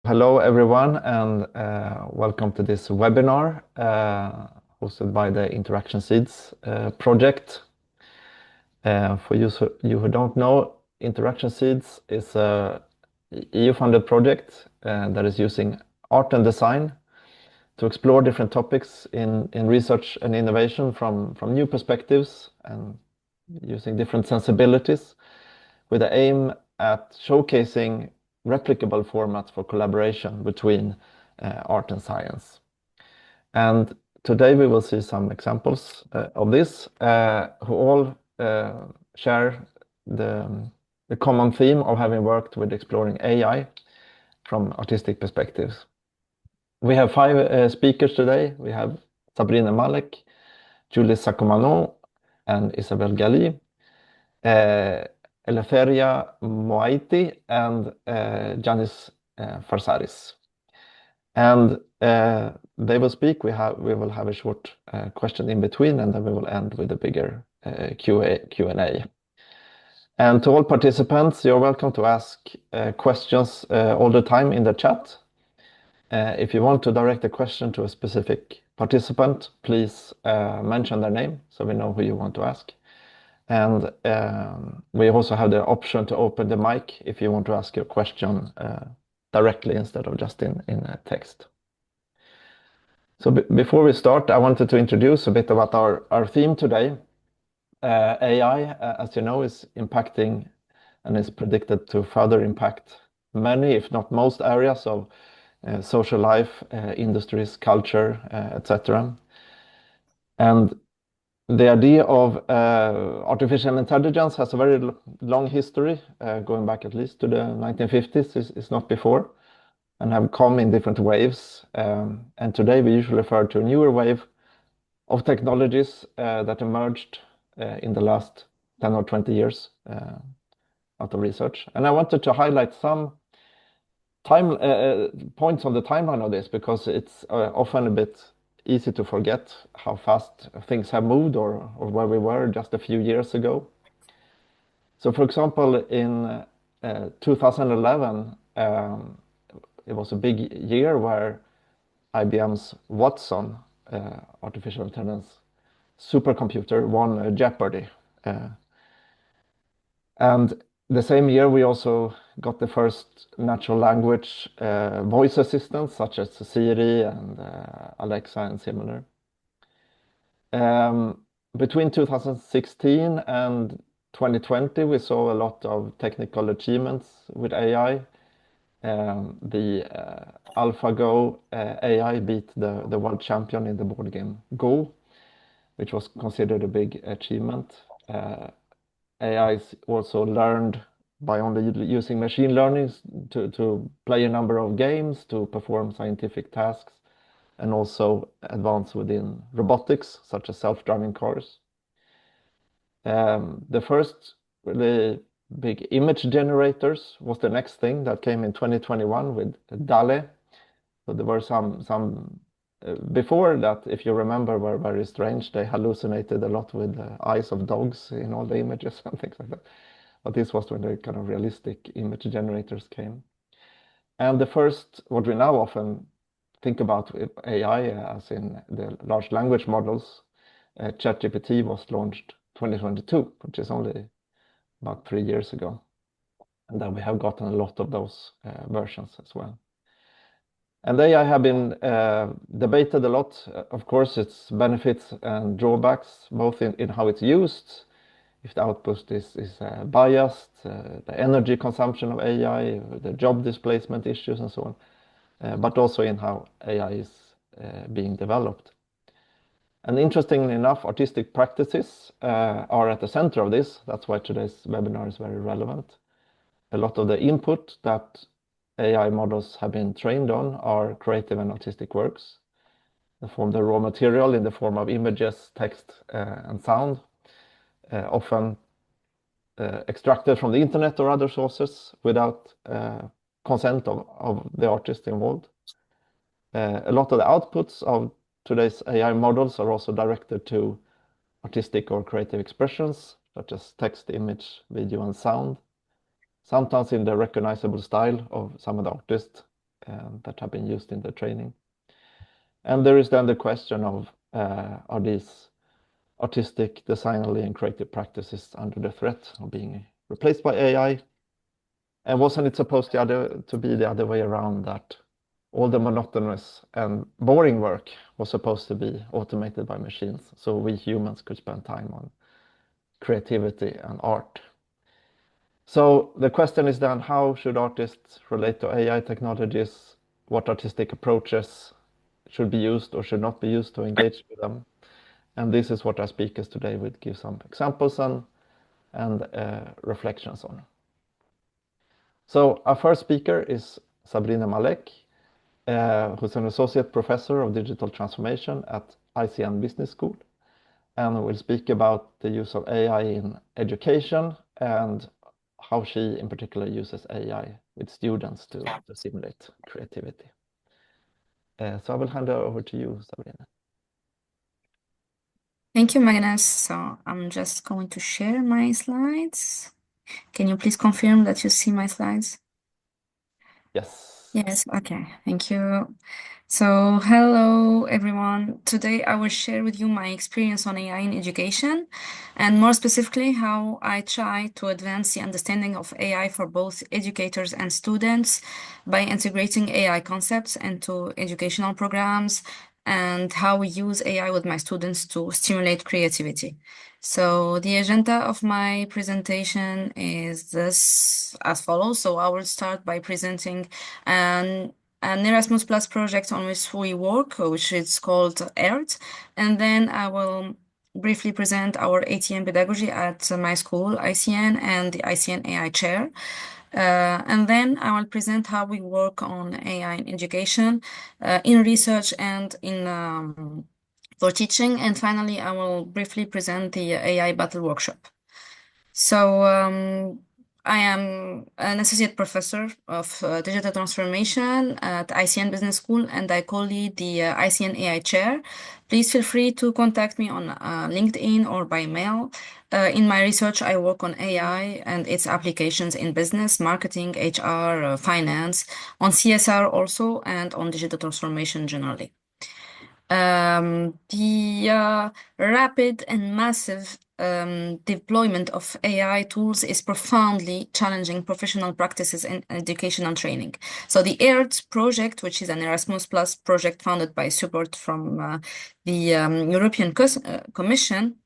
Hello, everyone, and welcome to this webinar hosted by the InteractionSeeds project. For you who don't know, InteractionSeeds is a EU-funded project that is using art and design to explore different topics in research and innovation from new perspectives and using different sensibilities with the aim at showcasing replicable formats for collaboration between art and science. And today we will see some examples of this, who all share the common theme of having worked with exploring AI from artistic perspectives. We have 5 speakers today. We have Sabrine Mallek, Julie Saccomano, and Isabelle Galy. Eleftheria Moaiti and Giannis Farsaris. And they will speak. We will have a short question in between, and then we will end with a bigger Q&A. And to all participants, you're welcome to ask questions all the time in the chat. If you want to direct a question to a specific participant, please mention their name so we know who you want to ask. And we also have the option to open the mic if you want to ask your question directly instead of just in text. So before we start, I wanted to introduce a bit about our theme today. AI, as you know, is impacting and is predicted to further impact many, if not most, areas of social life, industries, culture, etc. And the idea of artificial intelligence has a very long history, going back at least to the 1950s, is not before, and have come in different waves. And today we usually refer to a newer wave of technologies that emerged in the last 10 or 20 years out of research. And I wanted to highlight some points on the timeline of this, because it's often a bit easy to forget how fast things have moved or where we were just a few years ago. So, for example, in 2011, it was a big year where IBM's Watson artificial intelligence supercomputer won Jeopardy. And the same year, we also got the first natural language voice assistants, such as Siri and Alexa and similar. Between 2016 and 2020, we saw a lot of technical achievements with AI. The AlphaGo AI beat the world champion in the board game Go, which was considered a big achievement. AI is also learned by only using machine learning to play a number of games, to perform scientific tasks, and also advance within robotics, such as self-driving cars. The first really big image generators was the next thing that came in 2021 with DALL-E. So there were some before that, if you remember, were very strange. They hallucinated a lot with the eyes of dogs in all the images and things like that. But this was when the kind of realistic image generators came. And the first, what we now often think about with AI, as in the large language models, ChatGPT was launched 2022, which is only about 3 years ago. And then we have gotten a lot of those versions as well. And AI have been debated a lot. Of course, its benefits and drawbacks, both in how it's used, if the output is biased, the energy consumption of AI, the job displacement issues, and so on, but also in how AI is being developed. And interestingly enough, artistic practices are at the center of this. That's why today's webinar is very relevant. A lot of the input that AI models have been trained on are creative and artistic works. They form the raw material in the form of images, text, and sound, often extracted from the internet or other sources without consent of the artist involved. A lot of the outputs of today's AI models are also directed to artistic or creative expressions, such as text, image, video, and sound, sometimes in the recognizable style of some of the artists, that have been used in the training. And there is then the question of, are these artistic, designly, and creative practices under the threat of being replaced by AI? And wasn't it supposed to be the other way around, that all the monotonous and boring work was supposed to be automated by machines, so we humans could spend time on creativity and art? So the question is then, how should artists relate to AI technologies? What artistic approaches should be used or should not be used to engage with them? And this is what our speakers today will give some examples on and reflections on. So our first speaker is Sabrine Mallek, who's an associate professor of digital transformation at ICN Business School, and will speak about the use of AI in education and how she in particular uses AI with students to simulate creativity. So I will hand it over to you, Sabrine. Thank you, Magnus. So I'm just going to share my slides. Can you please confirm that you see my slides? Yes. Yes, okay, thank you. So hello, everyone. Today I will share with you my experience on AI in education, and more specifically, how I try to advance the understanding of AI for both educators and students by integrating AI concepts into educational programs, and how we use AI with my students to stimulate creativity. So the agenda of my presentation is this as follows. So I will start by presenting an Erasmus Plus project on which we work, which is called ERT, and then I will briefly present our ATM pedagogy at my school, ICN, and the ICN AI chair. And then I will present how we work on AI in education, in research and in for teaching. And finally, I will briefly present the AI battle workshop. So I am an associate professor of digital transformation at ICN Business School, and I co-lead the ICN AI chair. Please feel free to contact me on LinkedIn or by mail. In my research, I work on AI and its applications in business, marketing, HR, finance, on CSR also, and on digital transformation generally. The rapid and massive deployment of AI tools is profoundly challenging professional practices in education and training. So the ERT project, which is an Erasmus Plus project funded by support from the European Commission,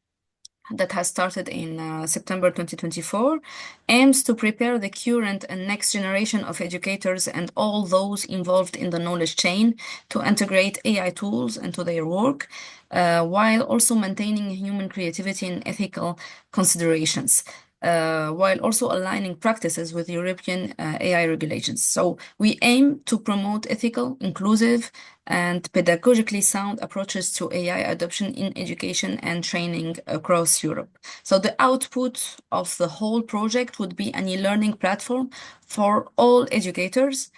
that has started in September 2024, aims to prepare the current and next generation of educators and all those involved in the knowledge chain to integrate AI tools into their work, while also maintaining human creativity and ethical considerations. While also aligning practices with European AI regulations. So we aim to promote ethical, inclusive, and pedagogically sound approaches to AI adoption in education and training across Europe. So the output of the whole project would be an e-learning platform for all educators,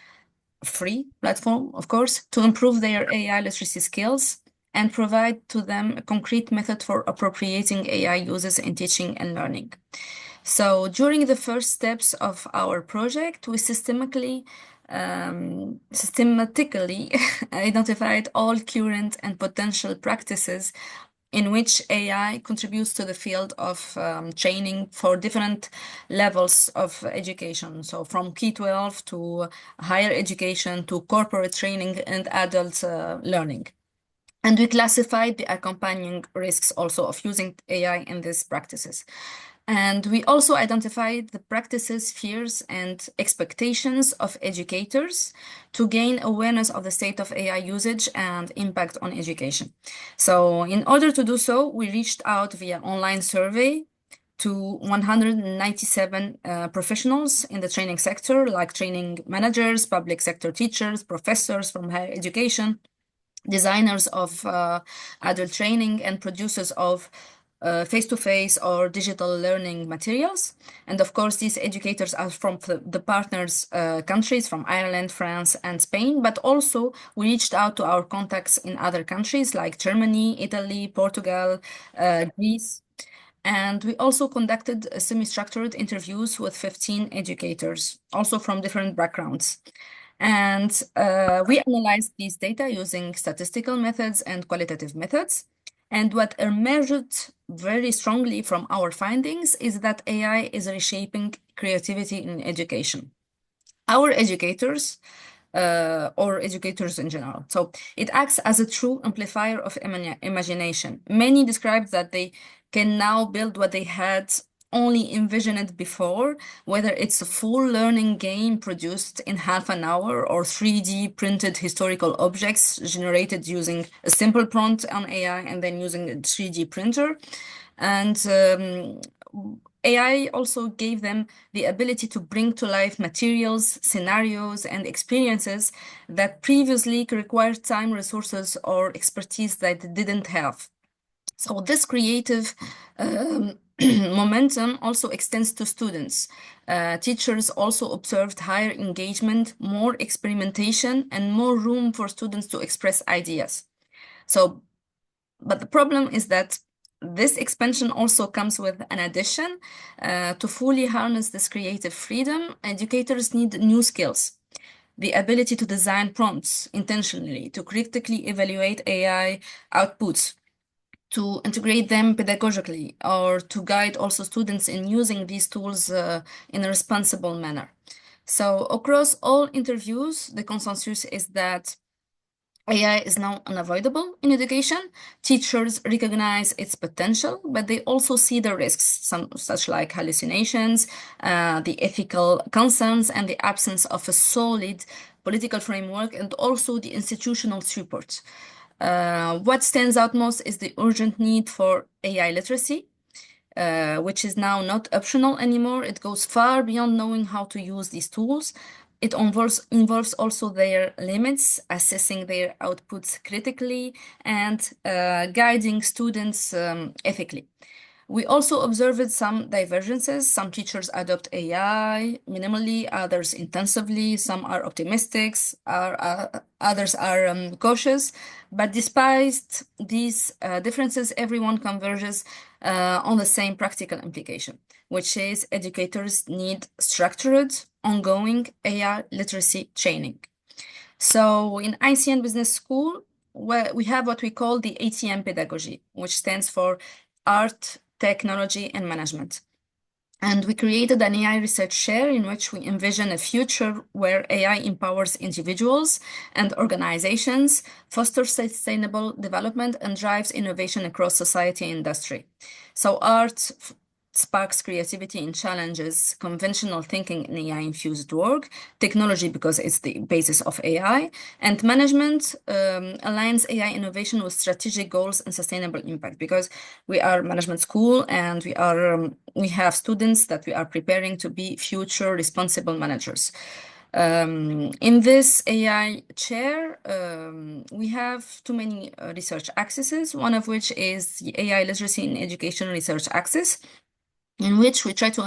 free platform, of course, to improve their AI literacy skills and provide to them a concrete method for appropriating AI uses in teaching and learning. So during the first steps of our project, we systematically identified all current and potential practices in which AI contributes to the field of training for different levels of education. So from K-12 to higher education to corporate training and adult learning. And we classified the accompanying risks also of using AI in these practices. And we also identified the practices, fears, and expectations of educators to gain awareness of the state of AI usage and impact on education. So in order to do so, we reached out via online survey to 197 professionals in the training sector, like training managers, public sector teachers, professors from higher education, designers of adult training, and producers of face-to-face or digital learning materials. And of course, these educators are from the partners countries, from Ireland, France, and Spain, but also we reached out to our contacts in other countries like Germany, Italy, Portugal, Greece. And we also conducted semi-structured interviews with 15 educators, also from different backgrounds. And we analyzed these data using statistical methods and qualitative methods. And what emerged very strongly from our findings is that AI is reshaping creativity in education. Our educators, or educators in general. So it acts as a true amplifier of imagination. Many described that they can now build what they had only envisioned before, whether it's a full learning game produced in half an hour or 3D printed historical objects generated using a simple prompt on AI and then using a 3D printer. And AI also gave them the ability to bring to life materials, scenarios, and experiences that previously required time, resources, or expertise that they didn't have. So this creative momentum also extends to students. Teachers also observed higher engagement, more experimentation, and more room for students to express ideas. But the problem is that this expansion also comes with an addition. To fully harness this creative freedom, educators need new skills. The ability to design prompts intentionally, to critically evaluate AI outputs, to integrate them pedagogically, or to guide also students in using these tools in a responsible manner. So across all interviews, the consensus is that AI is now unavoidable in education. Teachers recognize its potential, but they also see the risks, such like hallucinations, the ethical concerns, and the absence of a solid political framework, and also the institutional support. What stands out most is the urgent need for AI literacy, which is now not optional anymore. It goes far beyond knowing how to use these tools. It involves also their limits, assessing their outputs critically, and guiding students ethically. We also observed some divergences. Some teachers adopt AI minimally, others intensively. Some are optimistic, others are cautious. But despite these differences, everyone converges on the same practical implication, which is educators need structured, ongoing AI literacy training. So in ICN Business School, we have what we call the ATM pedagogy, which stands for Art, Technology, and Management. And we created an AI research share in which we envision a future where AI empowers individuals and organizations, fosters sustainable development, and drives innovation across society and industry. So art sparks creativity and challenges conventional thinking in AI-infused work, technology because it's the basis of AI, and management aligns AI innovation with strategic goals and sustainable impact because we are management school and we have students that we are preparing to be future responsible managers. In this AI chair, we have too many research axes, one of which is the AI literacy in education research axis, in which we try to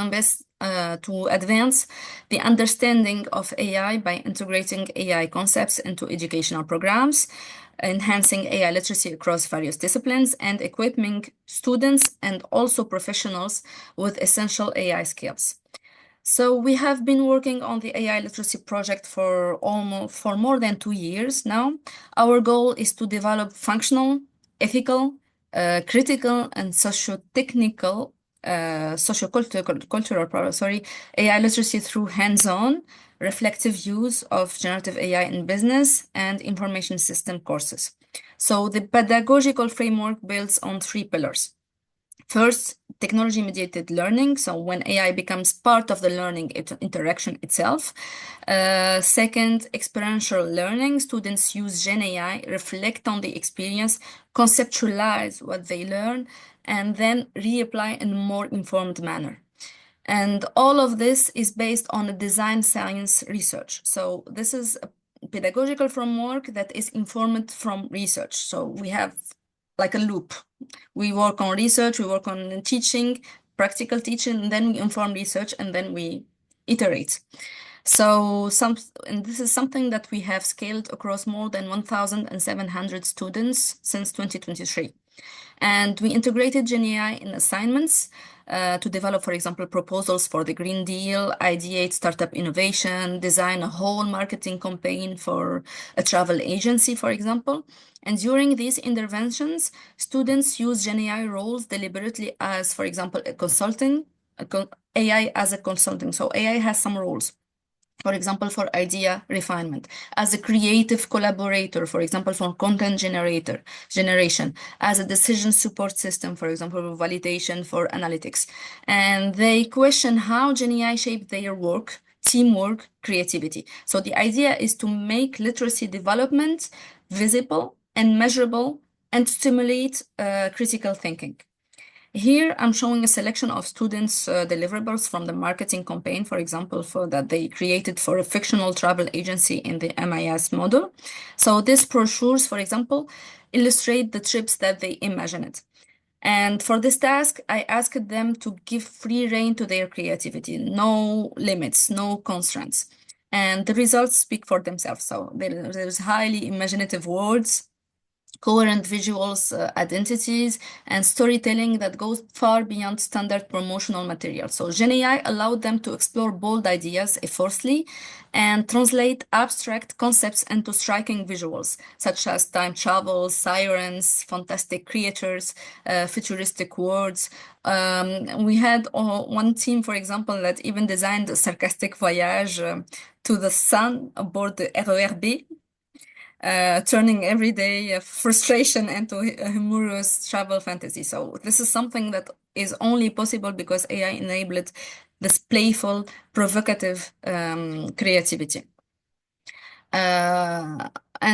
advance the understanding of AI by integrating AI concepts into educational programs, enhancing AI literacy across various disciplines, and equipping students and also professionals with essential AI skills. So we have been working on the AI literacy project for more than 2 years now. Our goal is to develop functional, ethical, critical, and socio-technical sociocultural AI literacy through hands-on, reflective use of generative AI in business and information system courses. So the pedagogical framework builds on 3 pillars. First, technology-mediated learning, so when AI becomes part of the learning interaction itself. Second, experiential learning. Students use Gen AI, reflect on the experience, conceptualize what they learn, and then reapply in a more informed manner. And all of this is based on a design science research. So this is a pedagogical framework that is informed from research. So we have like a loop. We work on research, we work on teaching, practical teaching, and then we inform research, and then we iterate. So and this is something that we have scaled across more than 1,700 students since 2023. And we integrated Gen AI in assignments, to develop, for example, proposals for the Green Deal, ideate startup innovation, design a whole marketing campaign for a travel agency, for example. And during these interventions, students use GenAI roles deliberately as, for example, AI as a consulting. So AI has some roles. For example, for idea refinement, as a creative collaborator, for example, for content generation, as a decision support system, for example, for validation for analytics. And they question how GenAI shaped their work, teamwork, creativity. So the idea is to make literacy development visible and measurable and stimulate critical thinking. Here, I'm showing a selection of students' deliverables from the marketing campaign, for example, that they created for a fictional travel agency in the MIS model. So these brochures, for example, illustrate the trips that they imagined. And for this task, I asked them to give free rein to their creativity, no limits, no constraints. And the results speak for themselves. So there's highly imaginative words, coherent visuals, identities, and storytelling that goes far beyond standard promotional material. So GenAI allowed them to explore bold ideas effortlessly and translate abstract concepts into striking visuals, such as time travel, sirens, fantastic creatures, futuristic words. We had one team, for example, that even designed a sarcastic voyage to the sun aboard the RERB, turning everyday frustration into a humorous travel fantasy. So this is something that is only possible because AI enabled this playful, provocative creativity. And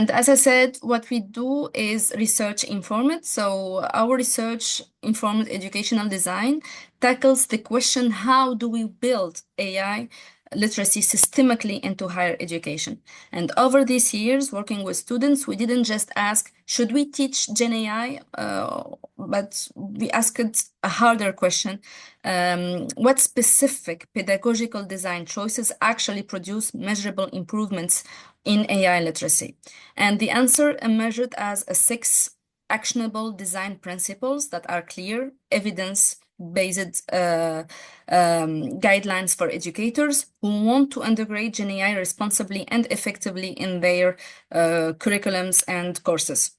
as I said, what we do is research informed. So our research informed educational design tackles the question, how do we build AI literacy systemically into higher education? And over these years, working with students, we didn't just ask, should we teach Gen AI? But we asked a harder question. What specific pedagogical design choices actually produce measurable improvements in AI literacy? And the answer emerged as 6 actionable design principles that are clear, evidence-based guidelines for educators who want to integrate GenAI responsibly and effectively in their curriculums and courses.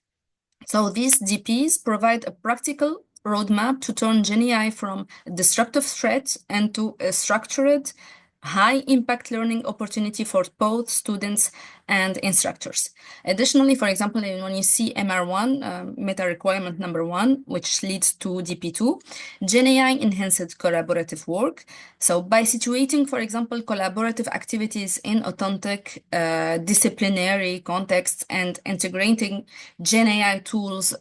So these DPs provide a practical roadmap to turn GenAI from a disruptive threat into a structured, high-impact learning opportunity for both students and instructors. Additionally, for example, when you see MR1, meta requirement number 1, which leads to DP2, GenAI enhanced collaborative work. So by situating, for example, collaborative activities in authentic disciplinary contexts and integrating GenAI tools,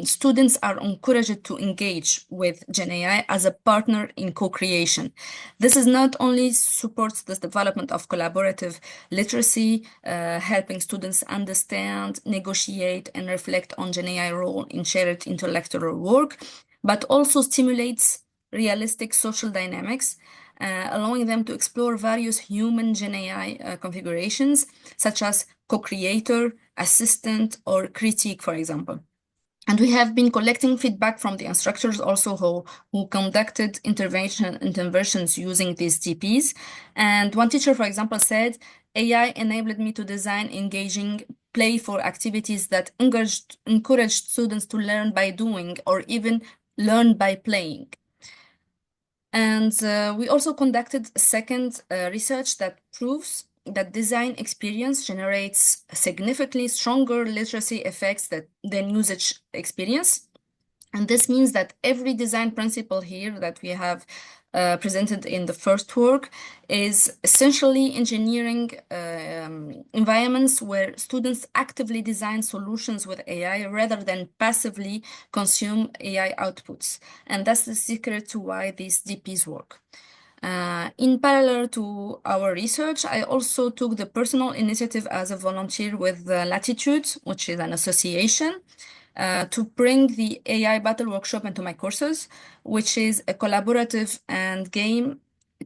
students are encouraged to engage with GenAI as a partner in co-creation. This is not only supports the development of collaborative literacy, helping students understand, negotiate, and reflect on GenAI role in shared intellectual work, but also stimulates realistic social dynamics, allowing them to explore various human GenAI configurations, such as co-creator, assistant, or critique, for example. And we have been collecting feedback from the instructors also who conducted interventions using these DPs. And one teacher, for example, said, AI enabled me to design engaging, playful activities that encouraged students to learn by doing or even learn by playing. And we also conducted a second research that proves that design experience generates significantly stronger literacy effects than usage experience. And this means that every design principle here that we have presented in the first work is essentially engineering environments where students actively design solutions with AI rather than passively consume AI outputs. And that's the secret to why these DPs work. In parallel to our research, I also took the personal initiative as a volunteer with Latitude, which is an association, to bring the AI Battle Workshop into my courses, which is a collaborative and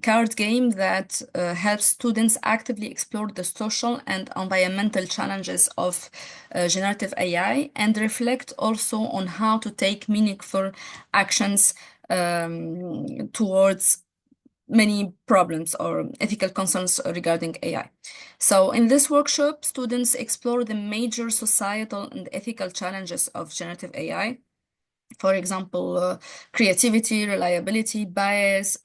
card game that helps students actively explore the social and environmental challenges of generative AI and reflect also on how to take meaningful actions towards many problems or ethical concerns regarding AI. So in this workshop, students explore the major societal and ethical challenges of generative AI. For example, creativity, reliability, bias,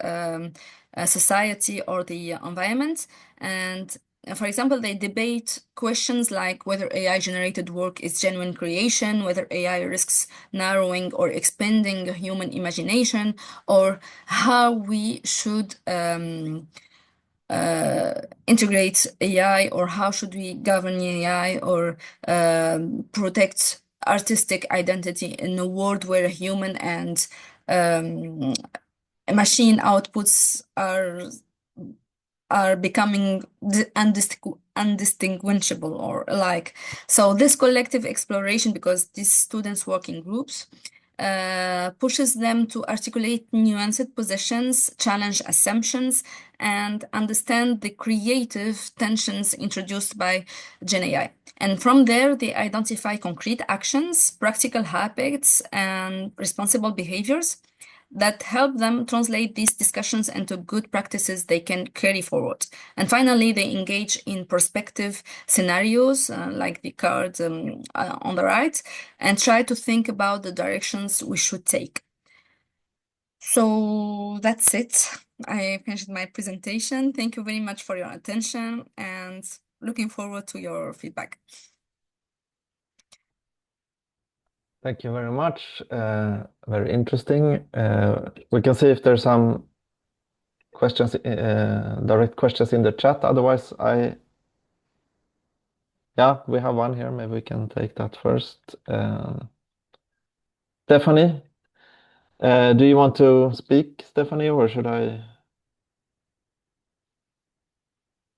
society, or the environment. And for example, they debate questions like whether AI-generated work is genuine creation, whether AI risks narrowing or expanding human imagination, or how we should integrate AI, or how should we govern AI, or protect artistic identity in a world where a human and machine outputs are becoming undistinguishable or alike. So this collective exploration, because these students work in groups, pushes them to articulate nuanced positions, challenge assumptions, and understand the creative tensions introduced by Gen AI. And from there, they identify concrete actions, practical habits, and responsible behaviors that help them translate these discussions into good practices they can carry forward. And finally, they engage in prospective scenarios, like the card on the right, and try to think about the directions we should take. So that's it. I finished my presentation. Thank you very much for your attention, and looking forward to your feedback. Thank you very much. Very interesting. We can see if there's some questions, direct questions in the chat. Otherwise, yeah, we have one here. Maybe we can take that first. Stephanie, do you want to speak, Stephanie, or should I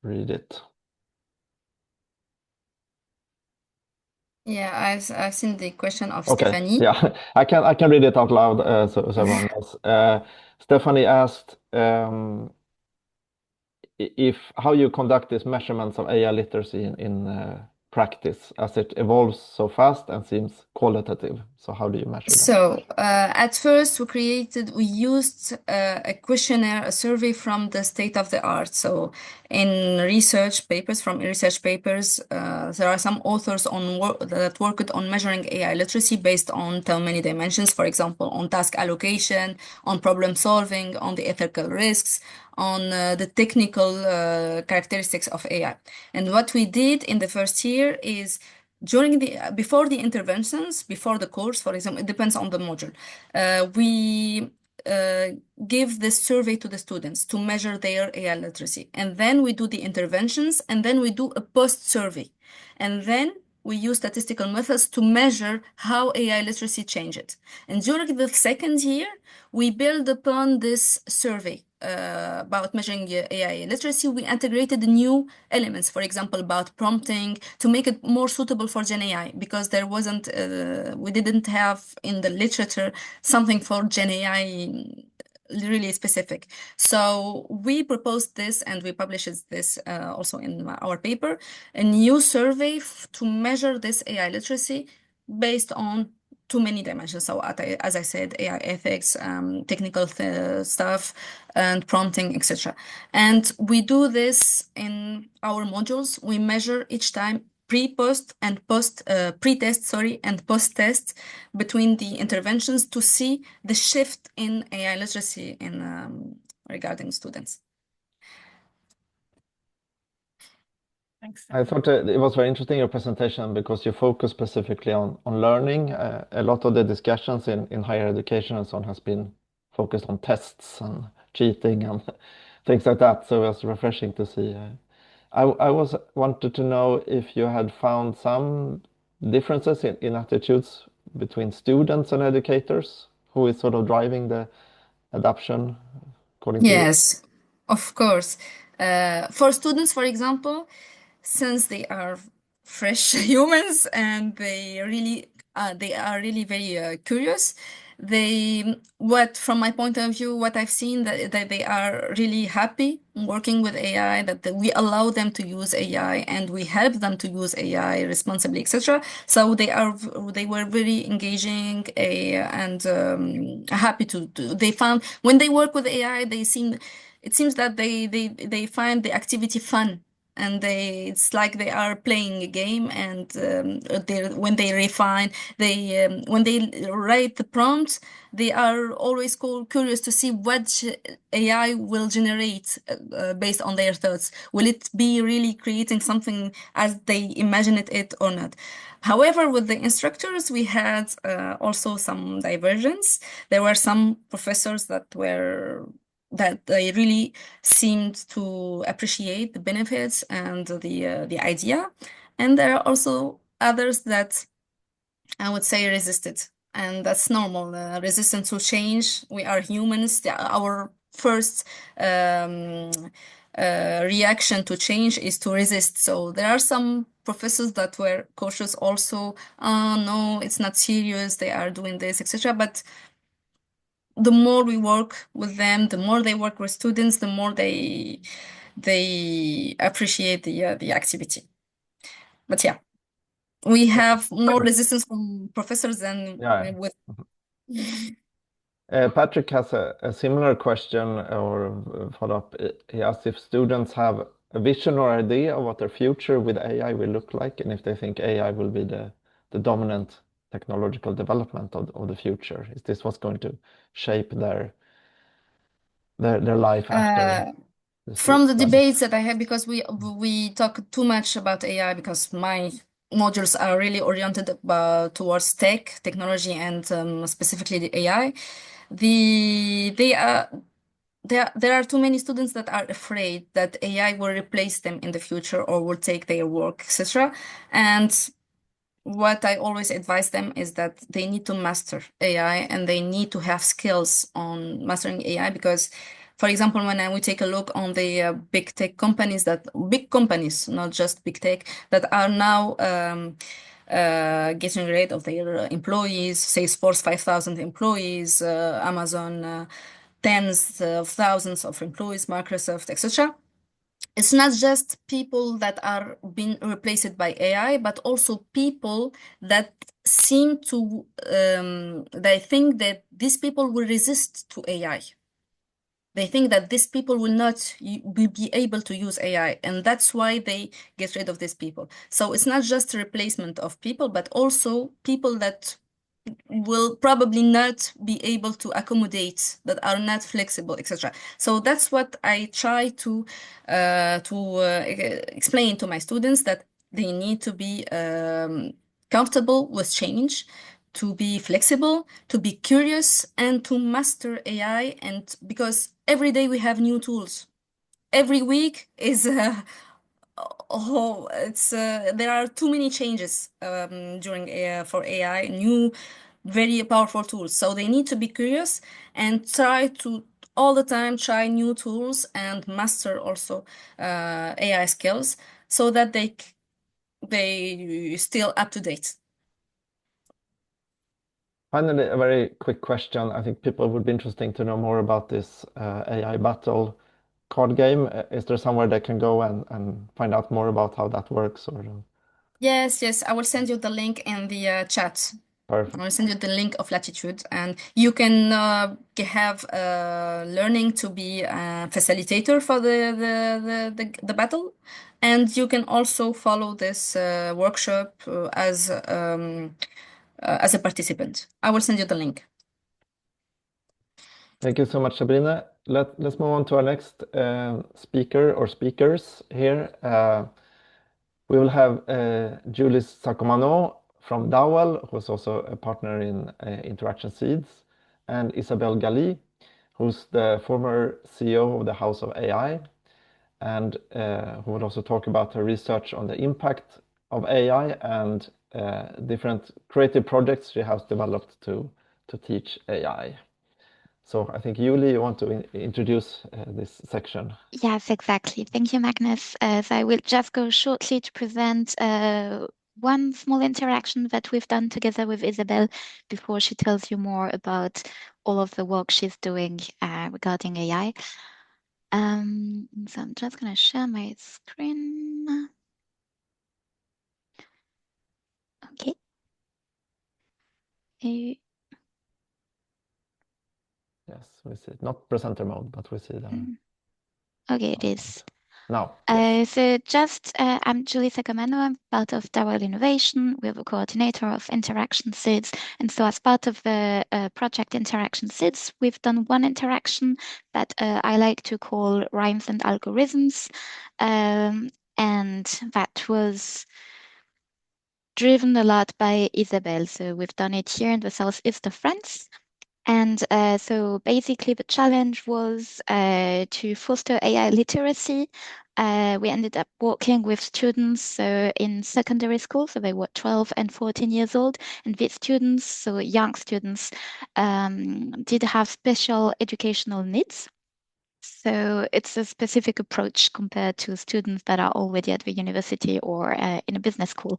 read it? Yeah, I've seen the question of Okay, Stephanie. yeah, I can read it out loud so everyone knows. Stephanie asked if how you conduct these measurements of AI literacy in practice, as it evolves so fast and seems qualitative. So how do you measure that? So at first we used a questionnaire, a survey from the state of the art. So in research papers, there are some authors that worked on measuring AI literacy based on many dimensions, for example, on task allocation, on problem solving, on the ethical risks, on the technical characteristics of AI. And what we did in the first year is before the interventions, before the course, for example, it depends on the module, we give this survey to the students to measure their AI literacy. And then we do the interventions, and then we do a post-survey. And then we use statistical methods to measure how AI literacy changed. And during the second year, we build upon this survey about measuring AI literacy. We integrated new elements, for example, about prompting, to make it more suitable for Gen AI, because there wasn't, we didn't have in the literature something for Gen AI really specific. So we proposed this, and we published this also in our paper, a new survey to measure this AI literacy based on too many dimensions. So as I said, AI ethics, technical stuff, and prompting, etc. And we do this in our modules. We measure each time pre-test and post-test between the interventions to see the shift in AI literacy regarding students. Thanks. I thought it was very interesting, your presentation, because you focus specifically on learning. A lot of the discussions in higher education and so on has been focused on tests and cheating and things like that. So it was refreshing to see. I wanted to know if you had found some differences in attitudes between students and educators, who is sort of driving the adoption according to you? Yes, of course. For students, for example, since they are fresh humans and they are really very curious, from my point of view, what I've seen that they are really happy working with AI, that we allow them to use AI and we help them to use AI responsibly, etc. So they were very engaging and happy they found when they work with AI, it seems that they find the activity fun. And it's like they are playing a game, and when they refine, when they write the prompts, they are always curious to see what AI will generate based on their thoughts. Will it be really creating something as they imagine it or not? However, with the instructors, we had also some divergence. There were some professors that they really seemed to appreciate the benefits and the idea, and there are also others that I would say resisted, and that's normal. Resistance to change. We are humans. Our first um, reaction to change is to resist. So there are some professors that were cautious also. No, it's not serious. They are doing this, etc. But the more we work with them, the more they work with students, the more they appreciate the activity. But yeah, we have more resistance from professors than Yeah. with. Patrick has a similar question or follow-up. He asked if students have a vision or idea of what their future with AI will look like, and if they think AI will be the dominant technological development of the future. Is this what's going to shape their life after this From the study? debates that I have, because we talk too much about AI, because my modules are really oriented towards technology, and specifically the AI. They are there are too many students that are afraid that AI will replace them in the future or will take their work, etc. And what I always advise them is that they need to master AI and they need to have skills on mastering AI, because, for example, when we take a look on the big companies, not just big tech, that are now getting rid of their employees, Salesforce 5,000 employees, Amazon tens of thousands of employees, Microsoft, etc. It's not just people that are being replaced by AI, but also people that seem to they think that these people will resist to AI. They think that these people will be able to use AI, and that's why they get rid of these people. So it's not just a replacement of people, but also people that will probably not be able to accommodate, that are not flexible, etc. So that's what I try to explain to my students, that they need to be comfortable with change, to be flexible, to be curious, and to master AI. And because every day we have new tools, every week is it's there are too many changes during for AI, new very powerful tools. So they need to be curious and try to all the time try new tools and master also AI skills, so that they still up to date. Finally, a very quick question. I think people would be interested to know more about this AI battle card game. Is there somewhere they can go and find out more about how that works? Or Yes, I will send you the link in the chat. I perfect. will send you the link of Latitude, and you can have learning to be a facilitator for the battle, and you can also follow this workshop as a participant. I will send you the link. Thank you so much, Sabrina. Let's move on to our next speaker or speakers here. We will have Julie Saccomano from Dowell, who's also a partner in InteractionSeeds, and Isabelle Galy, who's the former CEO of the House of AI, and who will also talk about her research on the impact of AI and different creative projects she has developed to teach AI. So I think Julie, you want to introduce this section. Yes, exactly. Thank you, Magnus. So I will just go shortly to present one small interaction that we've done together with Isabelle before she tells you more about all of the work she's doing regarding AI. So I'm just going to share my screen. Okay. Yes, we see it. Not presenter mode, but we see the. Okay, it is. Now, yes. So I'm Julie Saccomano. I'm part of Darwell Innovation. We're the coordinator of InteractionSeeds. And so as part of the project InteractionSeeds, we've done one interaction that I like to call Rhymes and Algorithms. And that was driven a lot by Isabelle. So we've done it here in the southeast of France. And so basically the challenge was to foster AI literacy. We ended up working with students in secondary school, so they were 12 and 14 years old. And these students, so young students, did have special educational needs. So it's a specific approach compared to students that are already at the university or in a business school.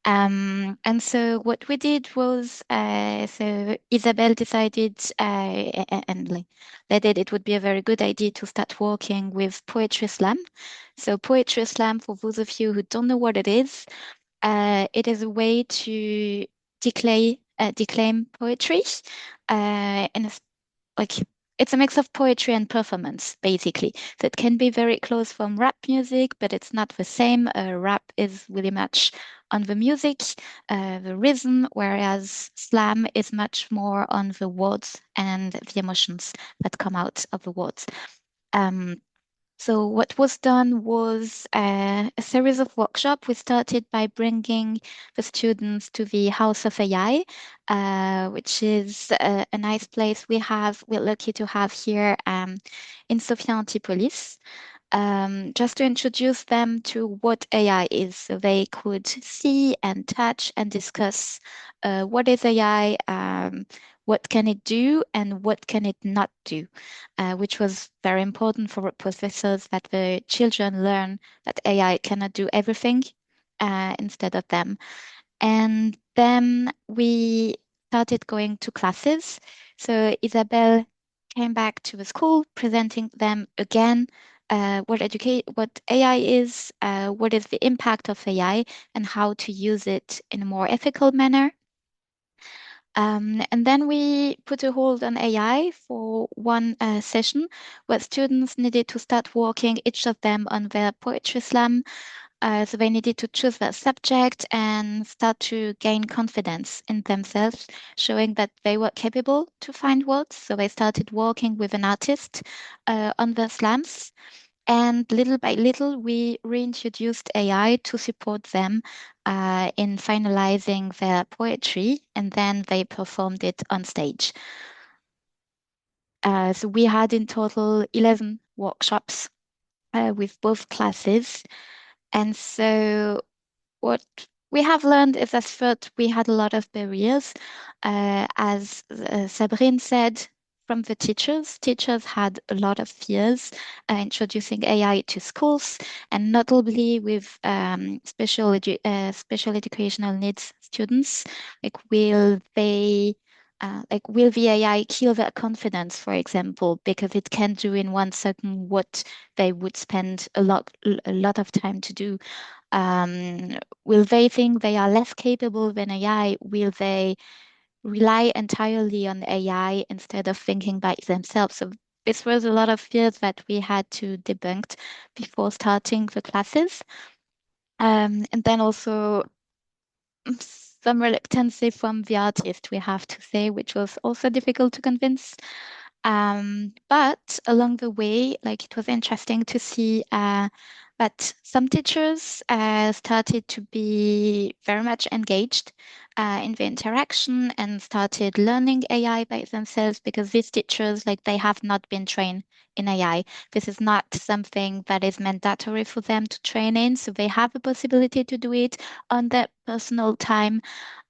And so what we did was, so Isabelle decided, and like, they did, it would be a very good idea to start working with Poetry Slam. So Poetry Slam, for those of you who don't know what it is a way to declaim poetry in a like it's a mix of poetry and performance, basically. So it can be very close from rap music, but it's not the same. Rap is really much on the music, the rhythm, whereas slam is much more on the words and the emotions that come out of the words. So what was done was a series of workshops. We started by bringing the students to the House of AI, which is a nice place we're lucky to have here in Sophia Antipolis. Just to introduce them to what AI is, so they could see and touch and discuss what is AI, what can it do, and what can it not do, which was very important for professors that the children learn that AI cannot do everything instead of them. And then we started going to classes. So Isabelle came back to the school, presenting them again what AI is, what is the impact of AI, and how to use it in a more ethical manner. And then we put a hold on AI for one session where students needed to start working, each of them on their poetry slam. So they needed to choose their subject and start to gain confidence in themselves, showing that they were capable to find words. So they started working with an artist on their slams. And little by little, we reintroduced AI to support them in finalizing their poetry, and then they performed it on stage. So we had in total 11 workshops with both classes. And so what we have learned is that first we had a lot of barriers. As Sabrine said, from the teachers, teachers had a lot of fears introducing AI to schools, and notably with special educational needs students. Like, will the AI kill their confidence, for example, because it can do in 1 second what they would spend a lot of time to do? Will they think they are less capable than AI? Will they rely entirely on AI instead of thinking by themselves? So this was a lot of fears that we had to debunk before starting the classes. And then also some reluctance from the artist, we have to say, which was also difficult to convince. But along the way, like, it was interesting to see that some teachers started to be very much engaged in the interaction and started learning AI by themselves, because these teachers, like, they have not been trained in AI. This is not something that is mandatory for them to train in, so they have the possibility to do it on their personal time.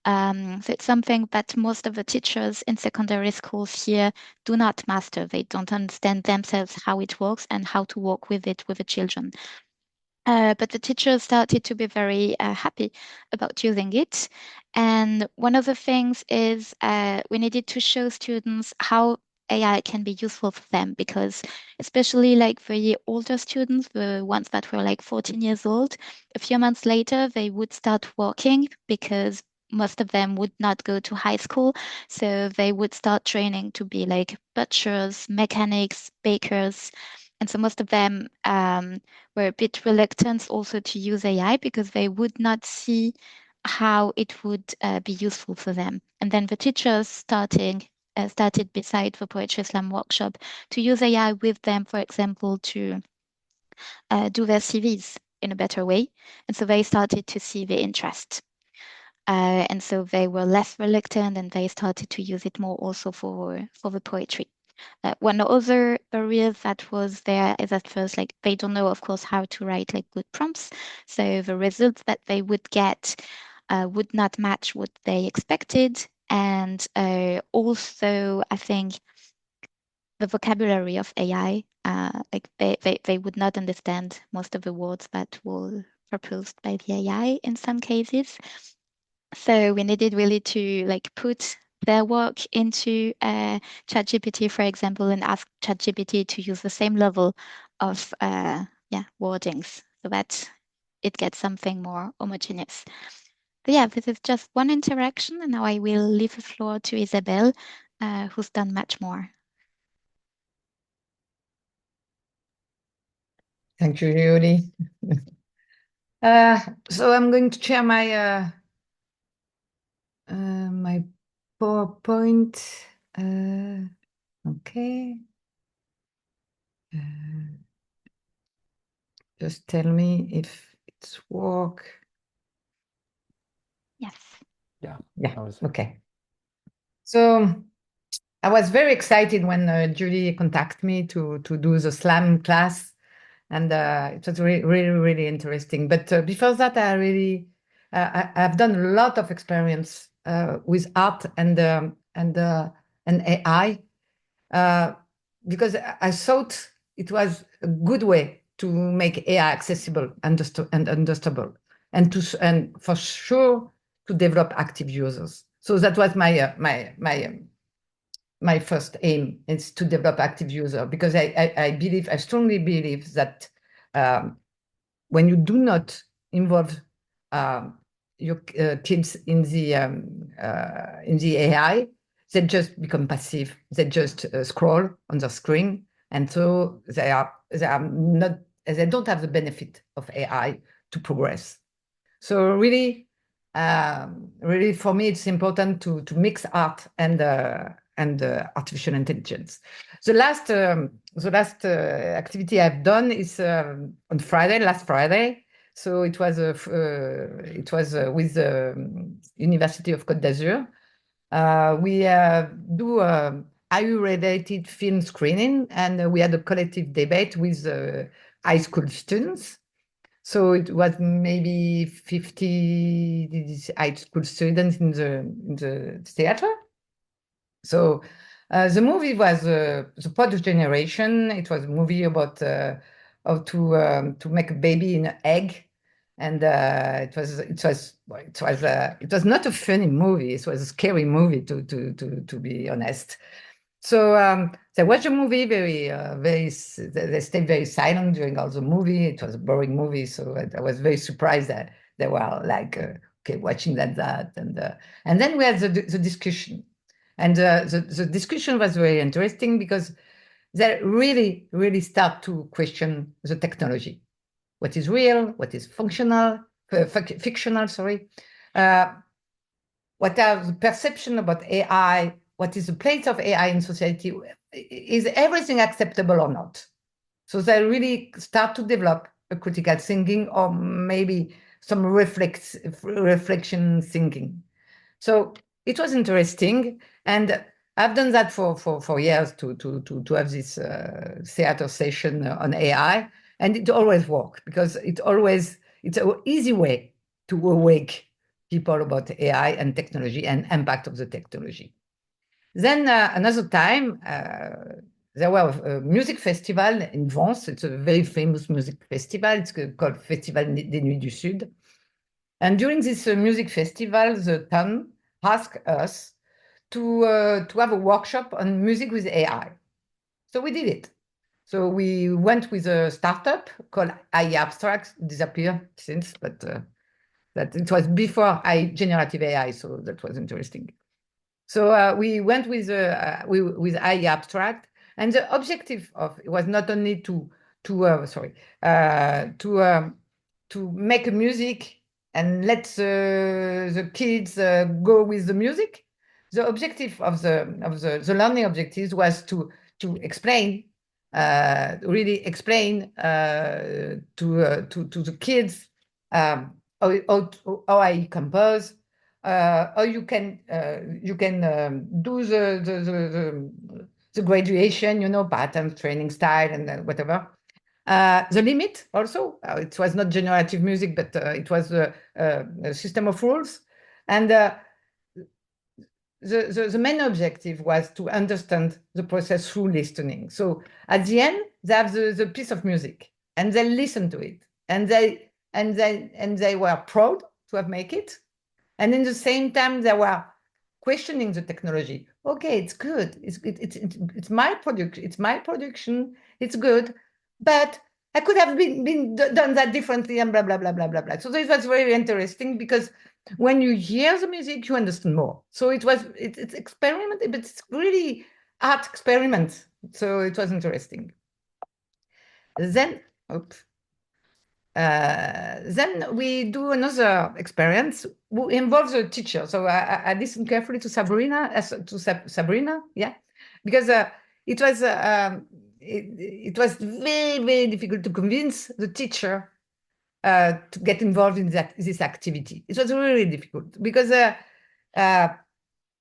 So it's something that most of the teachers in secondary schools here do not master. They don't understand themselves how it works and how to work with it with the children. But the teachers started to be very happy about using it. And one of the things is we needed to show students how AI can be useful for them, because especially like for the older students, the ones that were like 14 years old, a few months later, they would start working because most of them would not go to high school. So they would start training to be like butchers, mechanics, bakers. And so most of them were a bit reluctant also to use AI because they would not see how it would be useful for them. And then the teachers started beside the Poetry Slam workshop to use AI with them, for example, to do their CVs in a better way. And so they started to see the interest. And so they were less reluctant, and they started to use it more also for the poetry. One other barrier that was there is at first, like they don't know, of course, how to write like good prompts. So the results that they would get would not match what they expected. And also, I think the vocabulary of AI, like they would not understand most of the words that were proposed by the AI in some cases. So we needed really to like put their work into ChatGPT, for example, and ask ChatGPT to use the same level of wordings so that it gets something more homogeneous. But yeah, this is just one interaction, and now I will leave the floor to Isabelle, who's done much more. Thank you, Julie. So I'm going to share my my PowerPoint. Okay. Just tell me if it's work. Yes. Yeah. Okay. So I was very excited when Julie contacted me to do the slam class, and it was really interesting. But before that, I've done a lot of experience with art and AI because I thought it was a good way to make AI accessible and understandable, and for sure to develop active users. So that was my first aim, is to develop active user, because I strongly believe that when you do not involve your kids in the AI, they just become passive. They just scroll on the screen, and so they don't have the benefit of AI to progress. So really, for me, it's important to mix art and artificial intelligence. The last activity I've done is on last Friday. So it was with the University of Côte d'Azur. We do IU-related film screening, and we had a collective debate with high school students. So it was maybe 50 high school students in the theater. So the movie was The Product Generation. It was a movie about how to make a baby in an egg, and it was not a funny movie. It was a scary movie, to be honest. So they watched the movie they stayed very silent during all the movie. It was a boring movie, so I was very surprised that they were like, okay, watching that, and then we had the discussion, and the discussion was very interesting because they really start to question the technology, what is real, what is fictional, sorry. What are the perception about AI? What is the place of AI in society? Is everything acceptable or not? So they really start to develop a critical thinking, or maybe some reflection thinking. So it was interesting, and I've done that for years to have this theater session on AI, and it always works because it's an easy way to awake people about AI and technology and impact of the technology. Then another time, there was a music festival in France. It's a very famous music festival. It's called Festival des Nuits du Sud. And during this music festival, the town asked us to have a workshop on music with AI. So we did it. So we went with a startup called AI Abstract, disappeared since, but that it was before generative AI, so that was interesting. So we went with AI Abstract, and the objective of it was not only to make music and let the kids go with the music. The objective of the learning objectives was to explain, really explain to the kids how I compose, how you can do the graduation, you know, pattern, training style, and whatever. The limit also, it was not generative music, but it was a system of rules. And the main objective was to understand the process through listening. So at the end, they have the piece of music, and they listen to it, and they were proud to have made it. And in the same time, they were questioning the technology. Okay, it's good. It's my production. It's my production. It's good, but I could have done that differently, and blah blah blah blah blah blah. So this was very interesting, because when you hear the music, you understand more. So it's experiment, but it's really art experiment. So it was interesting. Then, then we do another experience who involves a teacher. So I listened carefully to Sabrina, yeah, because it was very, very difficult to convince the teacher to get involved in this activity. It was really difficult, because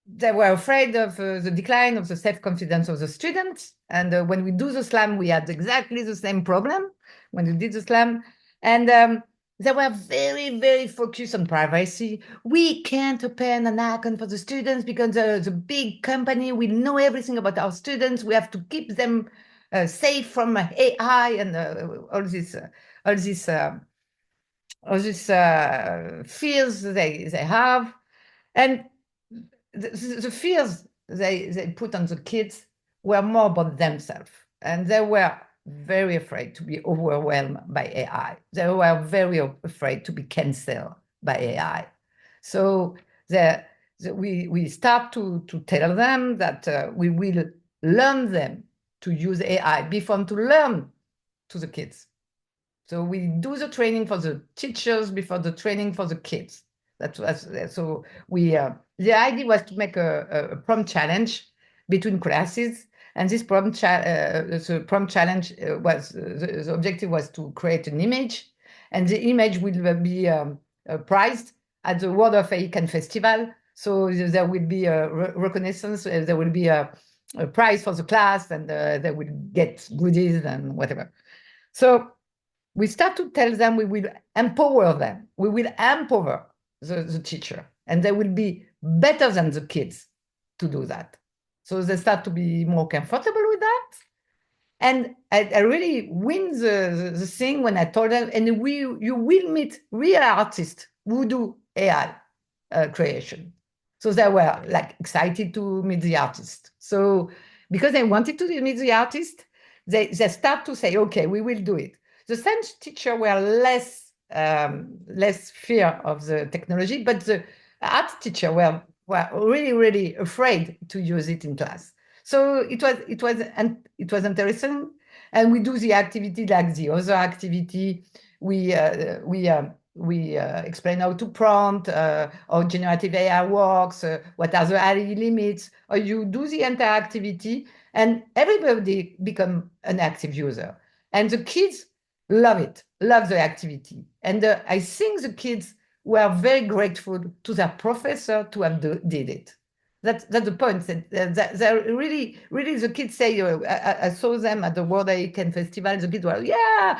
they were afraid of the decline of the self-confidence of the students. And when we do the slam, we had exactly the same problem when we did the slam. And they were very, very focused on privacy. We can't open an account for the students because the big company will know everything about our students. We have to keep them safe from AI and all these fears they have. And the fears they put on the kids were more about themselves, and they were very afraid to be overwhelmed by AI. They were very afraid to be canceled by AI. So we start to tell them that we will learn them to use AI before to learn to the kids. So we do the training for the teachers before the training for the kids. That was so we. The idea was to make a prompt challenge between classes, and this prompt challenge was the objective was to create an image, and the image will be prized at the World of AI Cannes Festival. So there will be a reconnaissance. There will be a prize for the class, and they will get goodies and whatever. So we start to tell them we will empower them. We will empower the teacher, and they will be better than the kids to do that. So they start to be more comfortable with that. And I really win the thing when I told them, and you will meet real artists who do AI creation. So they were like excited to meet the artist. So because they wanted to meet the artist, they start to say, okay, we will do it. The science teacher were less fear of the technology, but the art teacher were really, really afraid to use it in class. So it was interesting, and we do the activity like the other activity. We explain how to prompt, how generative AI works, what are the AI limits, or you do the entire activity, and everybody become an active user. And the kids love it, love the activity. And I think the kids were very grateful to their professor to have did it. That's the point. That really, really, the kids say, I saw them at the World AI Cannes Festival. The kids were, yeah,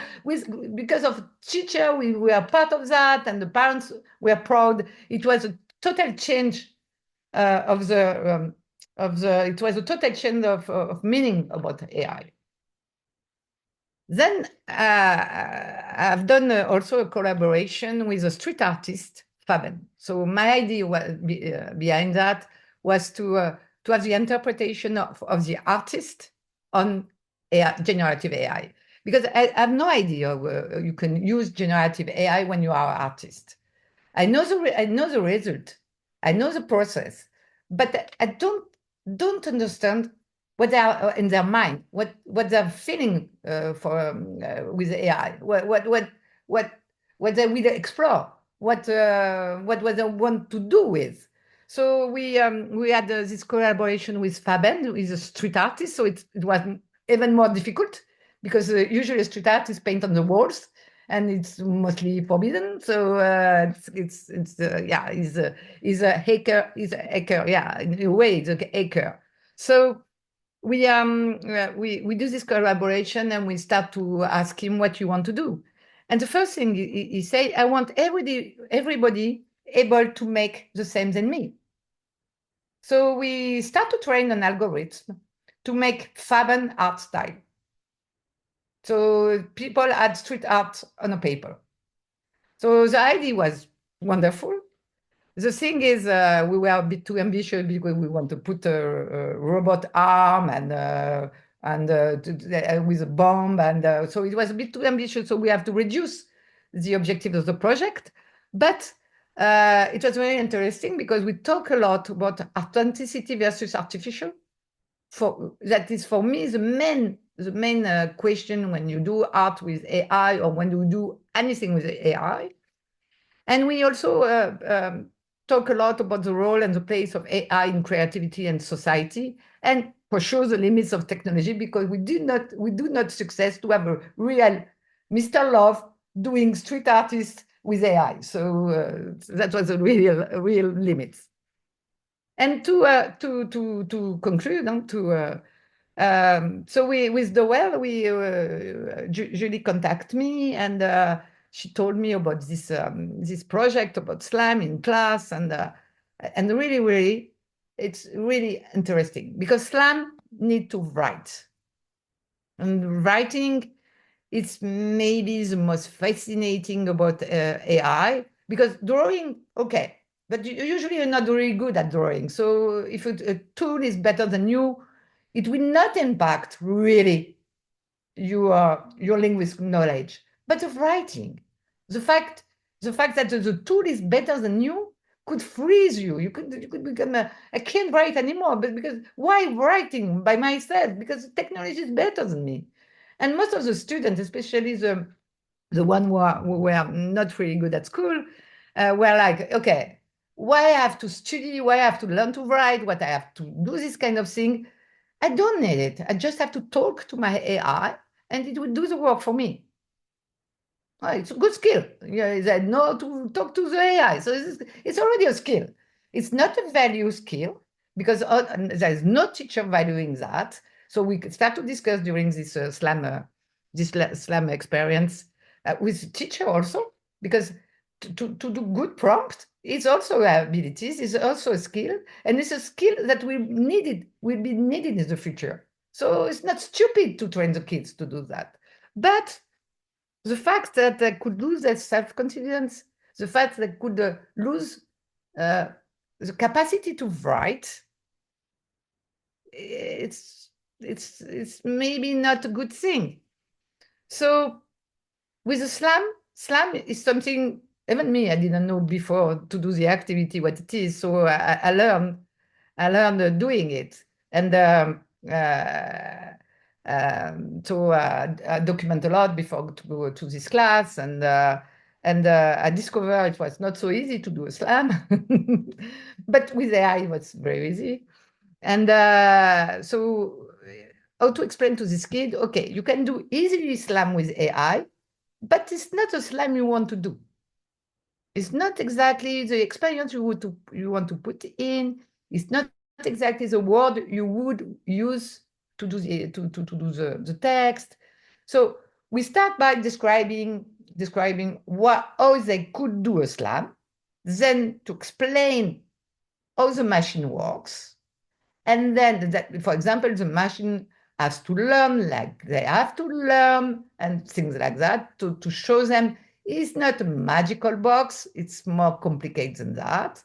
because of teacher, we were part of that, and the parents were proud. It was a total change of the it was a total change of meaning about AI. Then I've done also a collaboration with a street artist, Faben. So my idea behind that was to have the interpretation of the artist on AI, generative AI. Because I have no idea you can use generative AI when you are an artist. I know the result, I know the process, but I don't understand what they are in their mind, what they're feeling with AI, what they will explore, what they want to do with. So we had this collaboration with Faben, who is a street artist. So it was even more difficult because usually a street artist paint on the walls, and it's mostly forbidden. So he's a hacker. Yeah, in a way, it's a hacker. So we do this collaboration, and we start to ask him what you want to do. And the first thing he said, I want everybody able to make the same than me. So we start to train an algorithm to make Faben art style. So people had street art on a paper. So the idea was wonderful. The thing is, we were a bit too ambitious because we want to put a robot arm and with a bomb, and so it was a bit too ambitious. So we have to reduce the objective of the project. But it was very interesting because we talk a lot about authenticity versus artificial. That is for me the main question when you do art with AI or when you do anything with AI. And we also talk a lot about the role and the place of AI in creativity and society, and for sure the limits of technology, because we do not success to have a real Mr. Love doing street artists with AI. So that was a real limit. And to conclude, so with the Julie contacted me, and she told me about this project about SLAM in class, and really it's really interesting because SLAM need to write, and writing is maybe the most fascinating about AI, because drawing, okay, but usually you're not really good at drawing. So if a tool is better than you, it will not impact really your linguistic knowledge. But of writing, the fact that the tool is better than you could freeze you. You could become I can't write anymore, but because why writing by myself? Because the technology is better than me. And most of the students, especially the one who were not really good at school, were like, okay, why I have to study? Why I have to learn to write? What I have to do this kind of thing? I don't need it. I just have to talk to my AI, and it will do the work for me. Well, it's a good skill. They know to talk to the AI, so it's already a skill. It's not a value skill because there is no teacher valuing that. So we start to discuss during this SLAM experience with teacher also, because to do good prompt is also abilities, is also a skill, and it's a skill that will be needed in the future. So it's not stupid to train the kids to do that. But the fact that they could lose their self-confidence, the fact that they could lose the capacity to write, it's maybe not a good thing. So with the SLAM is something, even me, I didn't know before to do the activity what it is. So I learned doing it, and so I document a lot before to go to this class, and I discovered it was not so easy to do a SLAM, but with AI it was very easy. And so how to explain to this kid, okay, you can do easily SLAM with AI, but it's not a SLAM you want to do. It's not exactly the experience you want to put in. It's not exactly the word you would use to do the text. So we start by describing how they could do a SLAM, then to explain how the machine works, And then, for example, the machine has to learn like they have to learn and things like that to show them it's not a magical box, it's more complicated than that.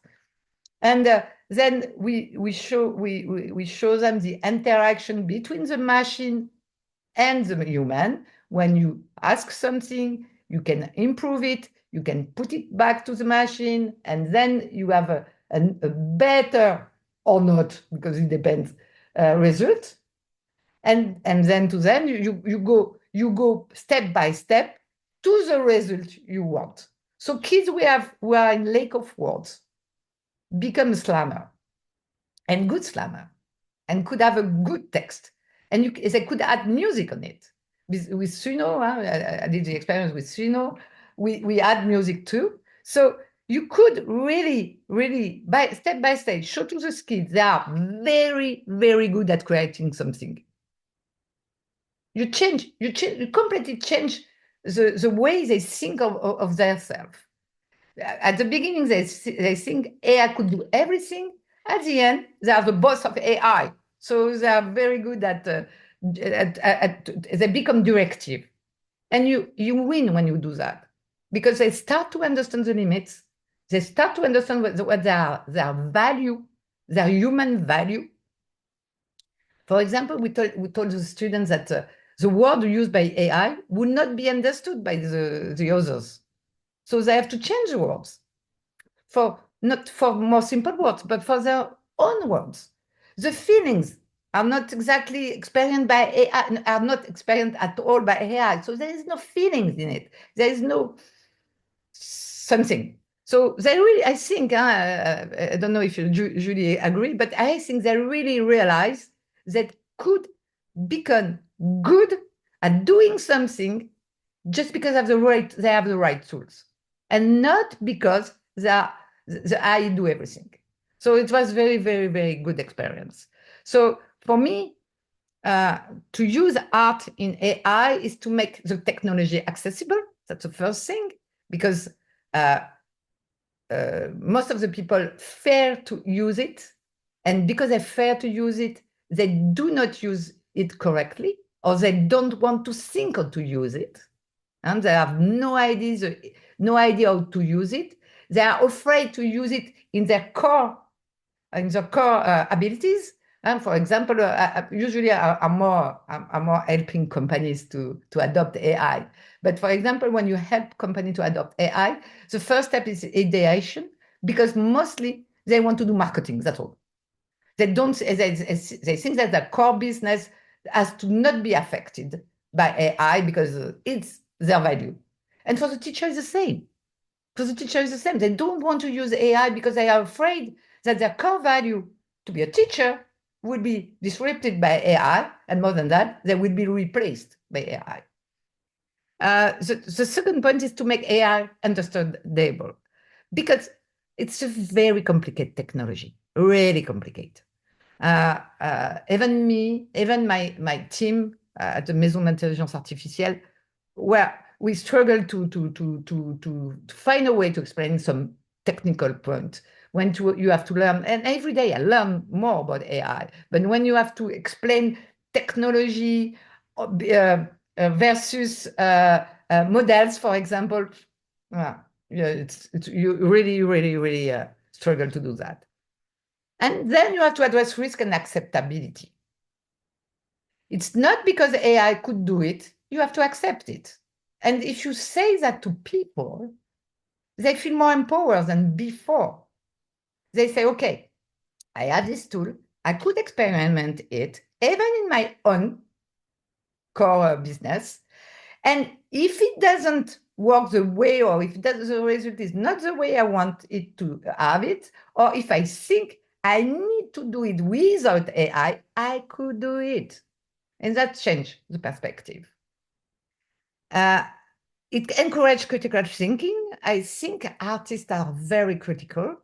And then we show them the interaction between the machine and the human. When you ask something, you can improve it, you can put it back to the machine, and then you have a better or not, because it depends, result. And then to them, you go step by step to the result you want. So kids who are in lack of words become a slammer, and good slammer, and could have a good text. And they could add music on it. With Suno, I did the experience with Suno, we add music too. So you could really, step by step, show to the kids they are very, very good at creating something. You completely change the way they think of themselves. At the beginning, they think AI could do everything. At the end, they are the boss of AI. So they are very good at they become directive. And you win when you do that, because they start to understand the limits. They start to understand what their value, their human value. For example, we told the students that the word used by AI would not be understood by the others. So they have to change the words, not for more simple words, but for their own words. The feelings are not exactly experienced by AI, are not experienced at all by AI. So there is no feelings in it. There is no something. So they really, I think, I don't know if you, Julie, agree, but I think they really realize that could become good at doing something just because they have the right tools, and not because the AI do everything. So it was very, very, very good experience. So for me, to use art in AI is to make the technology accessible. That's the first thing, because most of the people fear to use it. And because they fear to use it, they do not use it correctly, or they don't want to think how to use it. And they have no idea how to use it. They are afraid to use it in their core abilities. And for example, usually I'm more helping companies to adopt AI. But for example, when you help companies to adopt AI, the first step is ideation, because mostly they want to do marketing. That's all. They don't. They think that the core business has to not be affected by AI because it's their value. And for the teacher, it's the same. They don't want to use AI because they are afraid that their core value to be a teacher will be disrupted by AI, and more than that, they will be replaced by AI. The second point is to make AI understandable, because it's a very complicated technology, really complicated. Even my team at the Maison d'Intelligence Artificielle, where we struggle to find a way to explain some technical point. When you have to learn, and every day I learn more about AI, but when you have to explain technology versus models, for example, you really struggle to do that. And then you have to address risk and acceptability. It's not because AI could do it, you have to accept it. And if you say that to people, they feel more empowered than before. They say, okay, I have this tool, I could experiment it, even in my own core business. And if it doesn't work the way, or if the result is not the way I want it to have it, or if I think I need to do it without AI, I could do it. And that changed the perspective. It encouraged critical thinking. I think artists are very critical.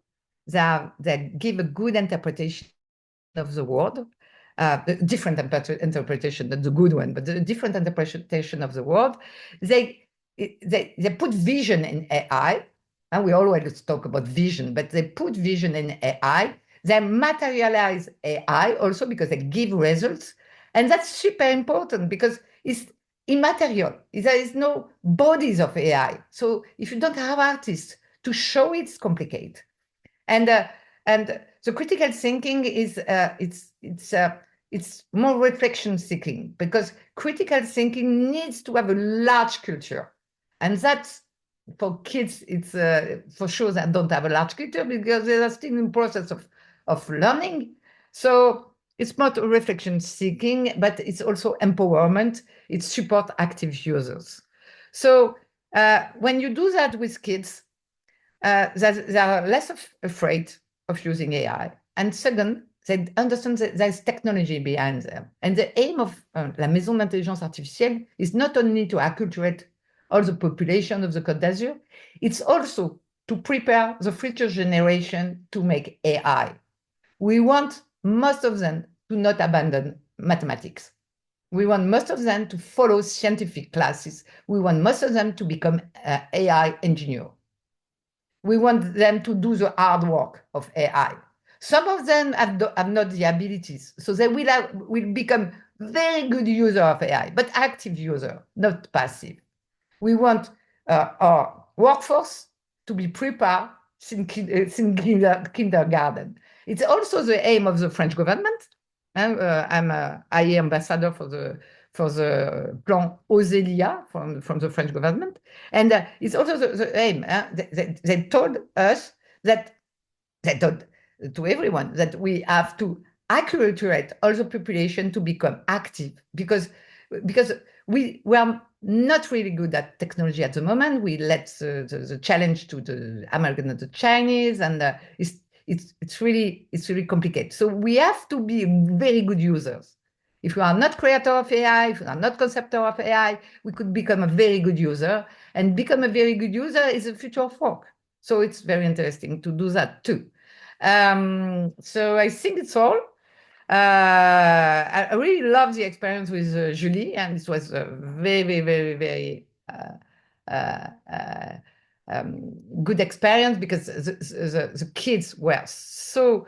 They give a good interpretation of the world, different interpretation, not the good one, but the different interpretation of the world. They put vision in AI, and we always talk about vision, but they put vision in AI They materialize AI also because they give results. And that's super important because it's immaterial. There is no bodies of AI. So if you don't have artists to show it's complicated. And the critical thinking is it's more reflection seeking, because critical thinking needs to have a large culture. And that's, for kids, it's for sure they don't have a large culture because they are still in process of learning. So it's not reflection seeking, but it's also empowerment. It support active users. So when you do that with kids, they are less afraid of using AI. And second, they understand that there's technology behind them. And the aim of La Maison d'Intelligence Artificielle is not only to acculturate all the population of the Côte d'Azur, it's also to prepare the future generation to make AI. We want most of them to not abandon mathematics. We want most of them to follow scientific classes. We want most of them to become AI engineers. We want them to do the hard work of AI. Some of them have not the abilities, so they will become very good user of AI, but active user, not passive. We want our workforce to be prepared since kindergarten. It's also the aim of the French government. I'm an IA ambassador for the plan Osélia from the French government. And it's also the aim. They told us that, they told to everyone that we have to acculturate all the population to become active, because we are not really good at technology at the moment. We let the challenge to the American and the Chinese, and it's really complicated. So we have to be very good users. If we are not creator of AI, if we are not conceptor of AI, we could become a very good user, and become a very good user is the future of work. So it's very interesting to do that too. So I think it's all. I really love the experience with Julie, and it was a very, very, very good experience, because the kids were so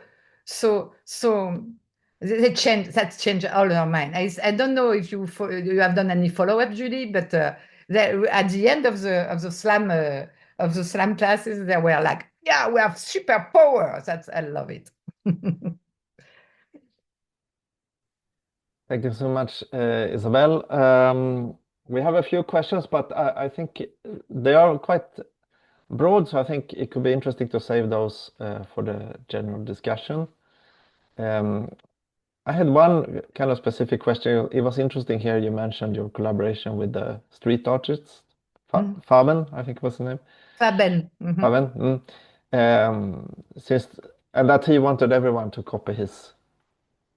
they changed all their mind. I don't know if you have done any follow-up, Julie, but at the end of the slam classes, they were like, yeah, we have superpowers. I love it. Thank you so much, Isabelle. We have a few questions, but I think they are quite broad, so I think it could be interesting to save those for the general discussion. I had one kind of specific question. It was interesting here, you mentioned your collaboration with the street artists, Faben, I think was the name. Faben. Faben. And that he wanted everyone to copy his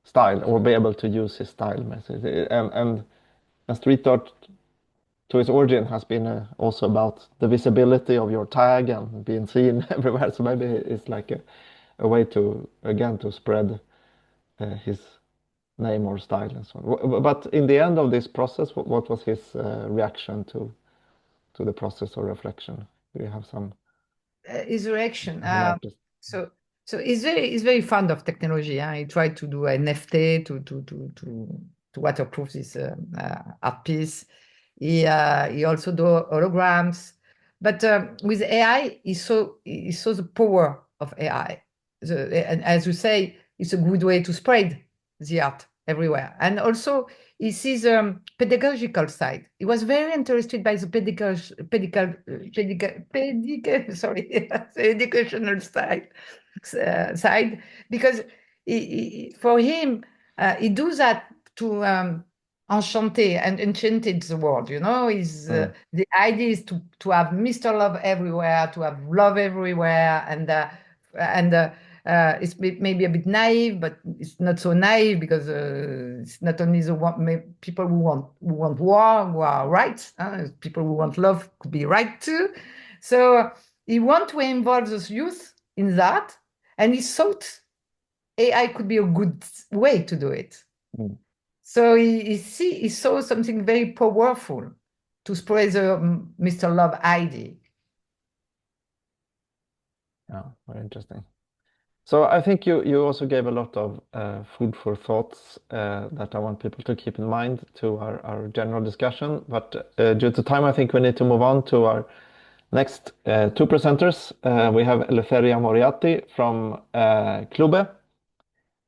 style, or be able to use his style. And street art, to its origin, has been also about the visibility of your tag and being seen everywhere. So maybe it's like a way to, again, to spread his name or style and so on. But in the end of this process, what was his reaction to the process or reflection? Do you have some? His reaction. So he's very fond of technology. He tried to do NFT to waterproof this art piece. He also do holograms, but with AI, he saw the power of AI. And as you say, it's a good way to spread the art everywhere. And also, he sees pedagogical side. He was very interested by the educational side, because for him, he do that to enchanted the world. You know, the idea is to have Mr. Love everywhere, to have love everywhere, and it's maybe a bit naive, but it's not so naive, because it's not only people who want war who are right. People who want love could be right too. So he want to involve those youth in that, and he thought AI could be a good way to do it. So he saw something very powerful to spread the Mr. Love idea. Yeah, very interesting. So I think you also gave a lot of food for thoughts that I want people to keep in mind to our general discussion. But due to time, I think we need to move on to our next two presenters. We have Eleftheria Moriarty from Klube,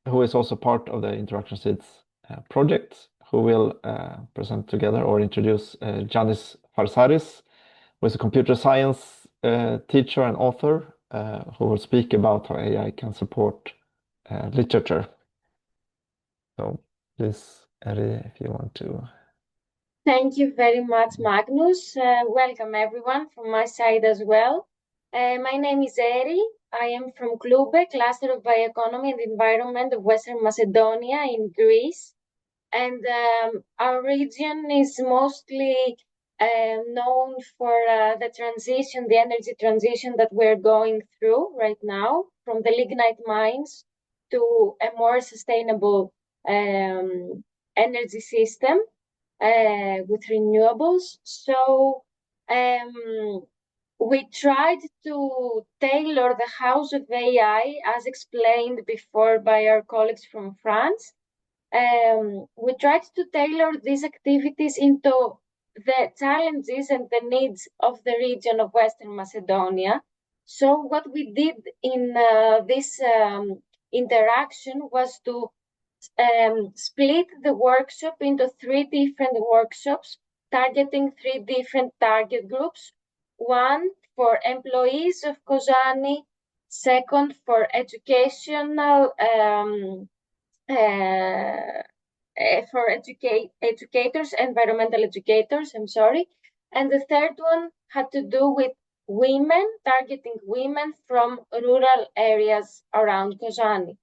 who is also part of the InteractionSeeds project, who will present together or introduce Giannis Farsaris, who is a computer science teacher and author, who will speak about how AI can support literature. So please, Eri, if you want to. Thank you very much, Magnus. Welcome everyone from my side as well. My name is Eri. I am from Klube, Cluster of Bioeconomy and Environment of Western Macedonia in Greece. And our region is mostly known for the transition, the energy transition that we're going through right now, from the lignite mines to a more sustainable energy system with renewables. So we tried to tailor the House of AI, as explained before by our colleagues from France. We tried to tailor these activities into the challenges and the needs of the region of Western Macedonia. So what we did in this interaction was to split the workshop into 3 different workshops, targeting 3 different target groups. One for employees of Kozani, second for educational for educators, environmental educators, and the third one had to do with women, targeting women from rural areas around Kozani.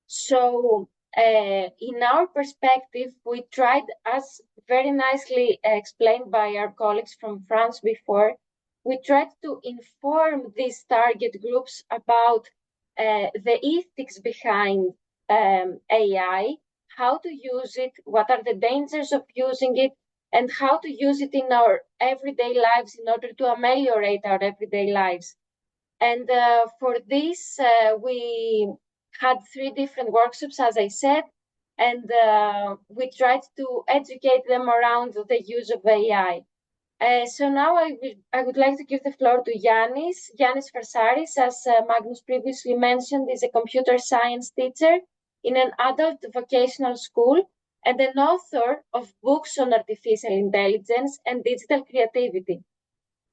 So in our perspective, we tried, as very nicely explained by our colleagues from France before, we tried to inform these target groups about the ethics behind AI, how to use it, what are the dangers of using it, and how to use it in our everyday lives in order to ameliorate our everyday lives. And for this, we had 3 different workshops, as I said, and we tried to educate them around the use of AI. So now I would like to give the floor to Giannis Farsaris, as Magnus previously mentioned, is a computer science teacher in an adult vocational school and an author of books on artificial intelligence and digital creativity.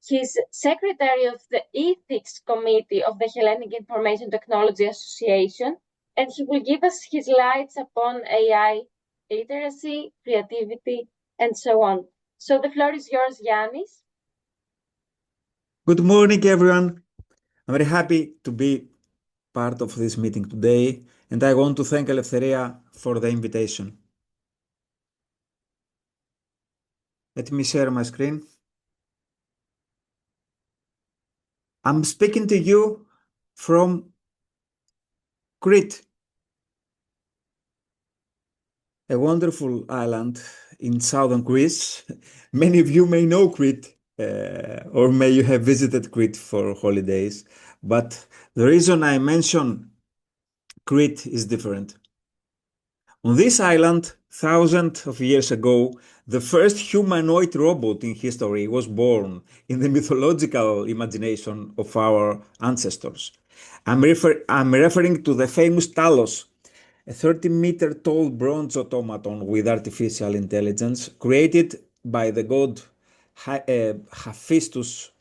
He's secretary of the Ethics Committee of the Hellenic Information Technology Association, and he will give us his lights upon AI literacy, creativity, and so on. So the floor is yours, Giannis. Good morning, everyone. I'm very happy to be part of this meeting today, and I want to thank Eleftheria for the invitation. Let me share my screen. I'm speaking to you from Crete, a wonderful island in southern Greece. Many of you may know Crete, or may you have visited Crete for holidays, but the reason I mention Crete is different. On this island, thousands of years ago, the first humanoid robot in history was born in the mythological imagination of our ancestors. I'm referring to the famous Talos, a 30-meter tall bronze automaton with artificial intelligence created by the god Hephaestus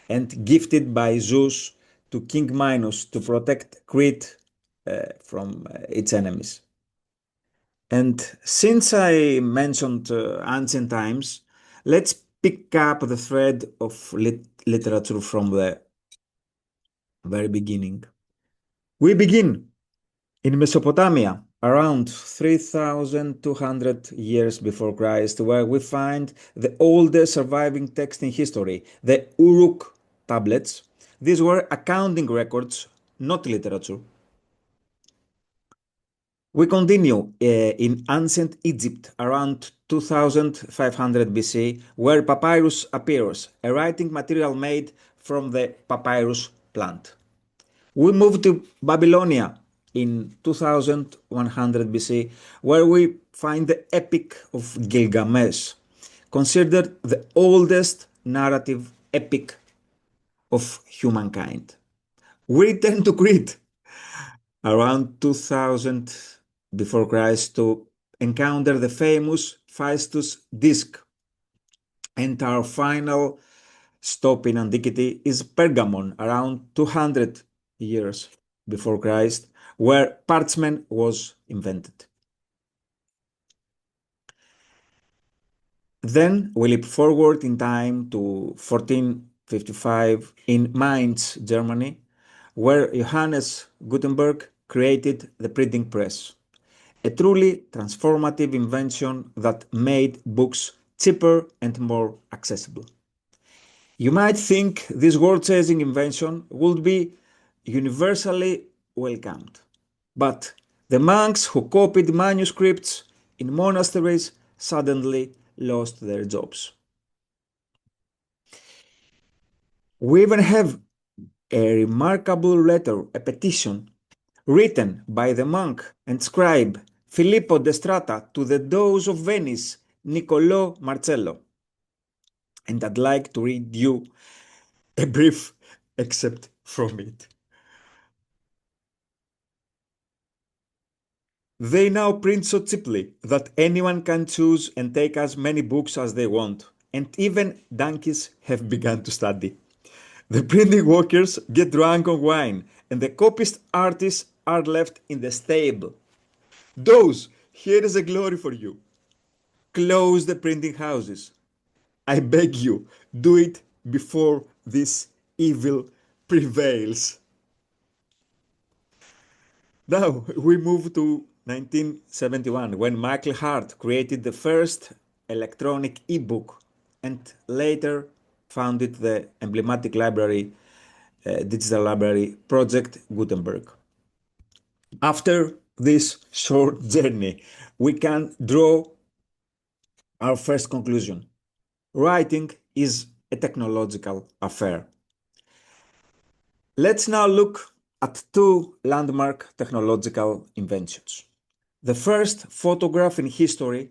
and gifted by Zeus to King Minos to protect Crete from its enemies. And since I mentioned ancient times, let's pick up the thread of literature from the very beginning. We begin in Mesopotamia, around 3,200 years before Christ, where we find the oldest surviving text in history, the Uruk tablets. These were accounting records, not literature. We continue in ancient Egypt around 2500 BC, where papyrus appears, a writing material made from the papyrus plant. We move to Babylonia in 2100 BC, where we find the Epic of Gilgamesh, considered the oldest narrative epic of humankind. We return to Crete around 2000 before Christ to encounter the famous Phaistos disc. And our final stop in antiquity is Pergamon, around 200 years before Christ, where parchment was invented. Then we leap forward in time to 1455 in Mainz, Germany, where Johannes Gutenberg created the printing press, a truly transformative invention that made books cheaper and more accessible. You might think this world-changing invention would be universally welcomed, but the monks who copied manuscripts in monasteries suddenly lost their jobs. We even have a remarkable letter, a petition, written by the monk and scribe Filippo de Strata to the Doge of Venice, Niccolò Marcello. And I'd like to read you a brief excerpt from it. They now print so cheaply that anyone can choose and take as many books as they want, and even donkeys have begun to study. The printing workers get drunk on wine, and the copyist artists are left in the stable. Those, here is a glory for you. Close the printing houses. I beg you, do it before this evil prevails. Now we move to 1971, when Michael Hart created the first electronic e-book and later founded the emblematic library, digital library Project Gutenberg. After this short journey, we can draw our first conclusion. Writing is a technological affair. Let's now look at two landmark technological inventions. The first photograph in history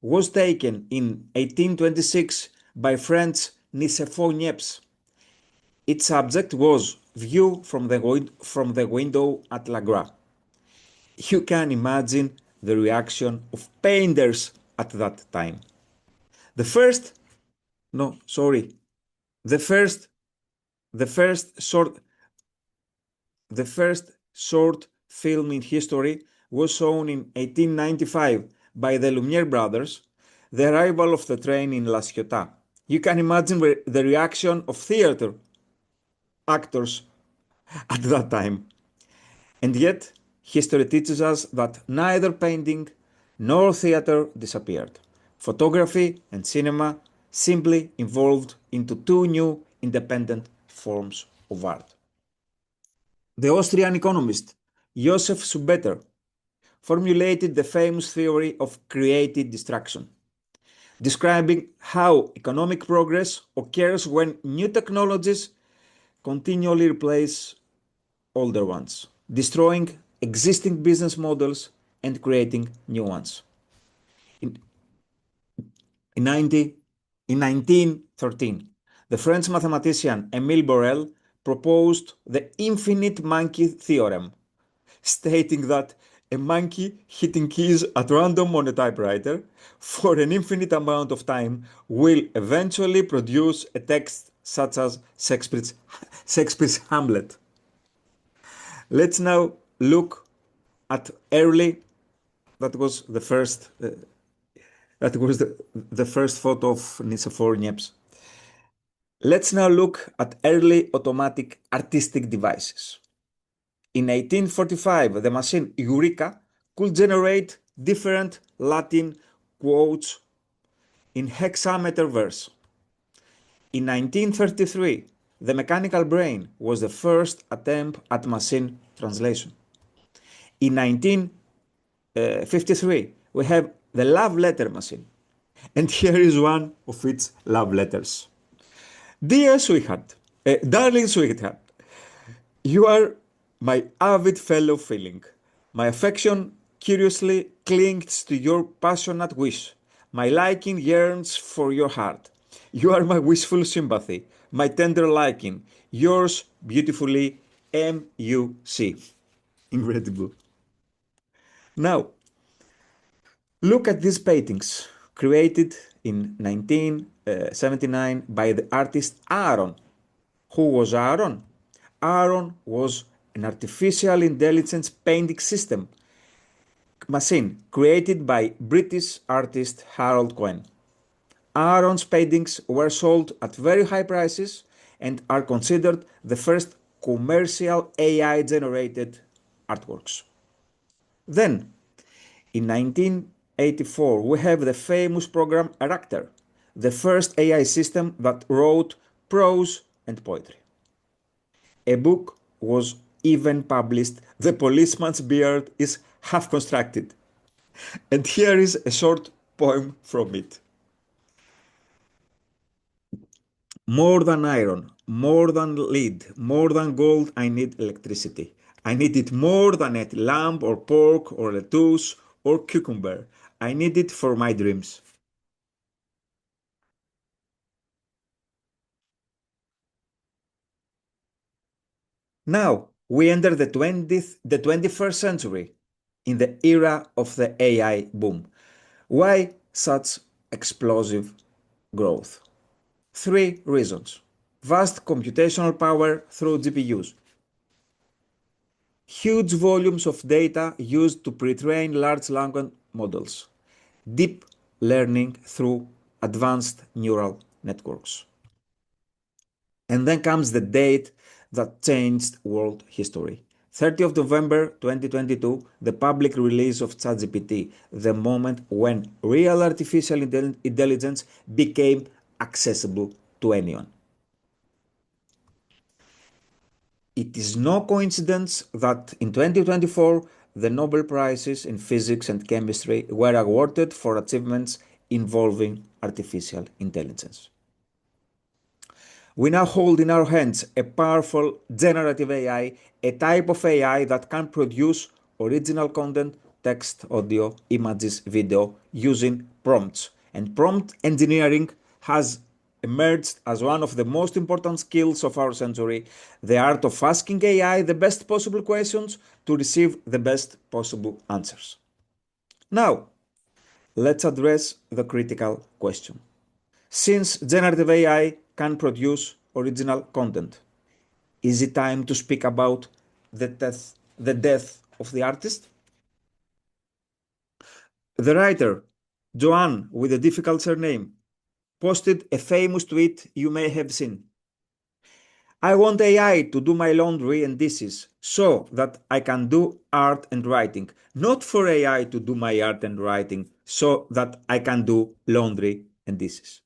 was taken in 1826 by French Nicéphore Niepce. Its subject was view from the window at La Gras. You can imagine the reaction of painters at that time. The first short film in history was shown in 1895 by the Lumière brothers, The Arrival of the Train in La Ciotat. You can imagine the reaction of theater actors at that time. And yet, history teaches us that neither painting nor theater disappeared. Photography and cinema simply evolved into two new independent forms of art. The Austrian economist Joseph Schumpeter formulated the famous theory of creative destruction, describing how economic progress occurs when new technologies continually replace older ones, destroying existing business models and creating new ones. In 1913, the French mathematician Émile Borel proposed the infinite monkey theorem, stating that a monkey hitting keys at random on a typewriter for an infinite amount of time will eventually produce a text such as Shakespeare's Hamlet. Let's now look at that was the first photo of Nicéphore Niepce. Let's now look at early automatic artistic devices. In 1845, the machine Eureka could generate different Latin quotes in hexameter verse. In 1933, the mechanical brain was the first attempt at machine translation. In 1953, we have the love letter machine. And here is one of its love letters. Dear sweetheart, darling sweetheart, you are my avid fellow feeling. My affection curiously clings to your passionate wish. My liking yearns for your heart. You are my wishful sympathy, my tender liking, yours beautifully, M.U.C. Incredible. Now, look at these paintings created in 1979 by the artist Aaron. Who was Aaron? Aaron was an artificial intelligence painting system machine created by British artist Harold Cohen. Aaron's paintings were sold at very high prices and are considered the first commercial AI-generated artworks. Then, in 1984, we have the famous program Aracter, the first AI system that wrote prose and poetry. A book was even published, The Policeman's Beard is Half Constructed. And here is a short poem from it. More than iron, more than lead, more than gold, I need electricity. I need it more than a lamb or pork or lettuce or cucumber. I need it for my dreams. Now we enter the 21st century in the era of the AI boom. Why such explosive growth? 3 reasons. Vast computational power through GPUs. Huge volumes of data used to pre-train large language models. Deep learning through advanced neural networks. And then comes the date that changed world history. 30th of November 2022, the public release of ChatGPT, the moment when real artificial intelligence became accessible to anyone. It is no coincidence that in 2024, the Nobel Prizes in Physics and Chemistry were awarded for achievements involving artificial intelligence. We now hold in our hands a powerful generative AI, a type of AI that can produce original content, text, audio, images, video, using prompts. And prompt engineering has emerged as one of the most important skills of our century, the art of asking AI the best possible questions to receive the best possible answers. Now, let's address the critical question. Since generative AI can produce original content, is it time to speak about the death of the artist? The writer, Joanne with a difficult surname, posted a famous tweet you may have seen. I want AI to do my laundry and dishes so that I can do art and writing, not for AI to do my art and writing so that I can do laundry and dishes.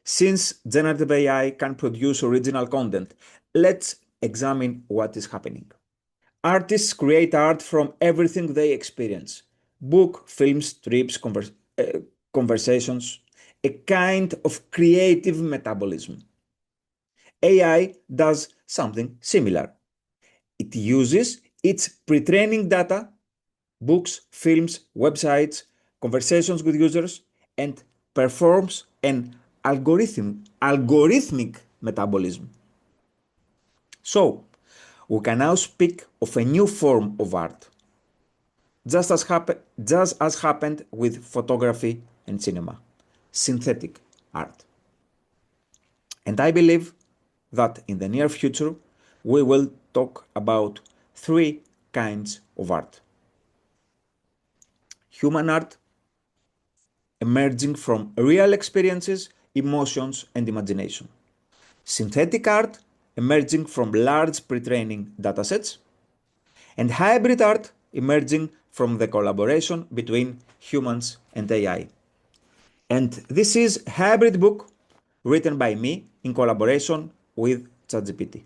Since generative AI can produce original content, let's examine what is happening. Artists create art from everything they experience. Book, films, trips, conversations, a kind of creative metabolism. AI does something similar. It uses its pre-training data, books, films, websites, conversations with users, and performs an algorithmic metabolism. So, we can now speak of a new form of art, just as happened with photography and cinema, synthetic art. And I believe that in the near future, we will talk about 3 kinds of art. Human art, emerging from real experiences, emotions, and imagination. Synthetic art, emerging from large pre-training datasets. And hybrid art, emerging from the collaboration between humans and AI. And this is a hybrid book written by me in collaboration with ChatGPT.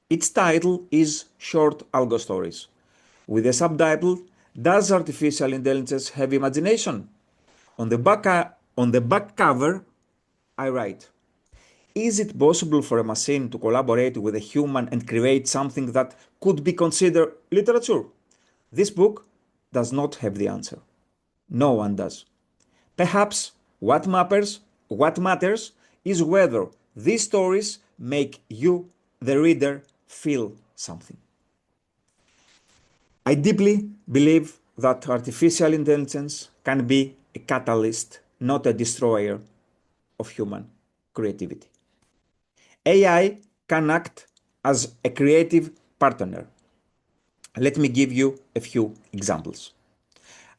Its title is Short Algo Stories, with the subtitle, Does Artificial Intelligence Have Imagination? On the back cover, I write, is it possible for a machine to collaborate with a human and create something that could be considered literature? This book does not have the answer. No one does. Perhaps what matters is whether these stories make you, the reader, feel something. I deeply believe that artificial intelligence can be a catalyst, not a destroyer of human creativity. AI can act as a creative partner. Let me give you a few examples.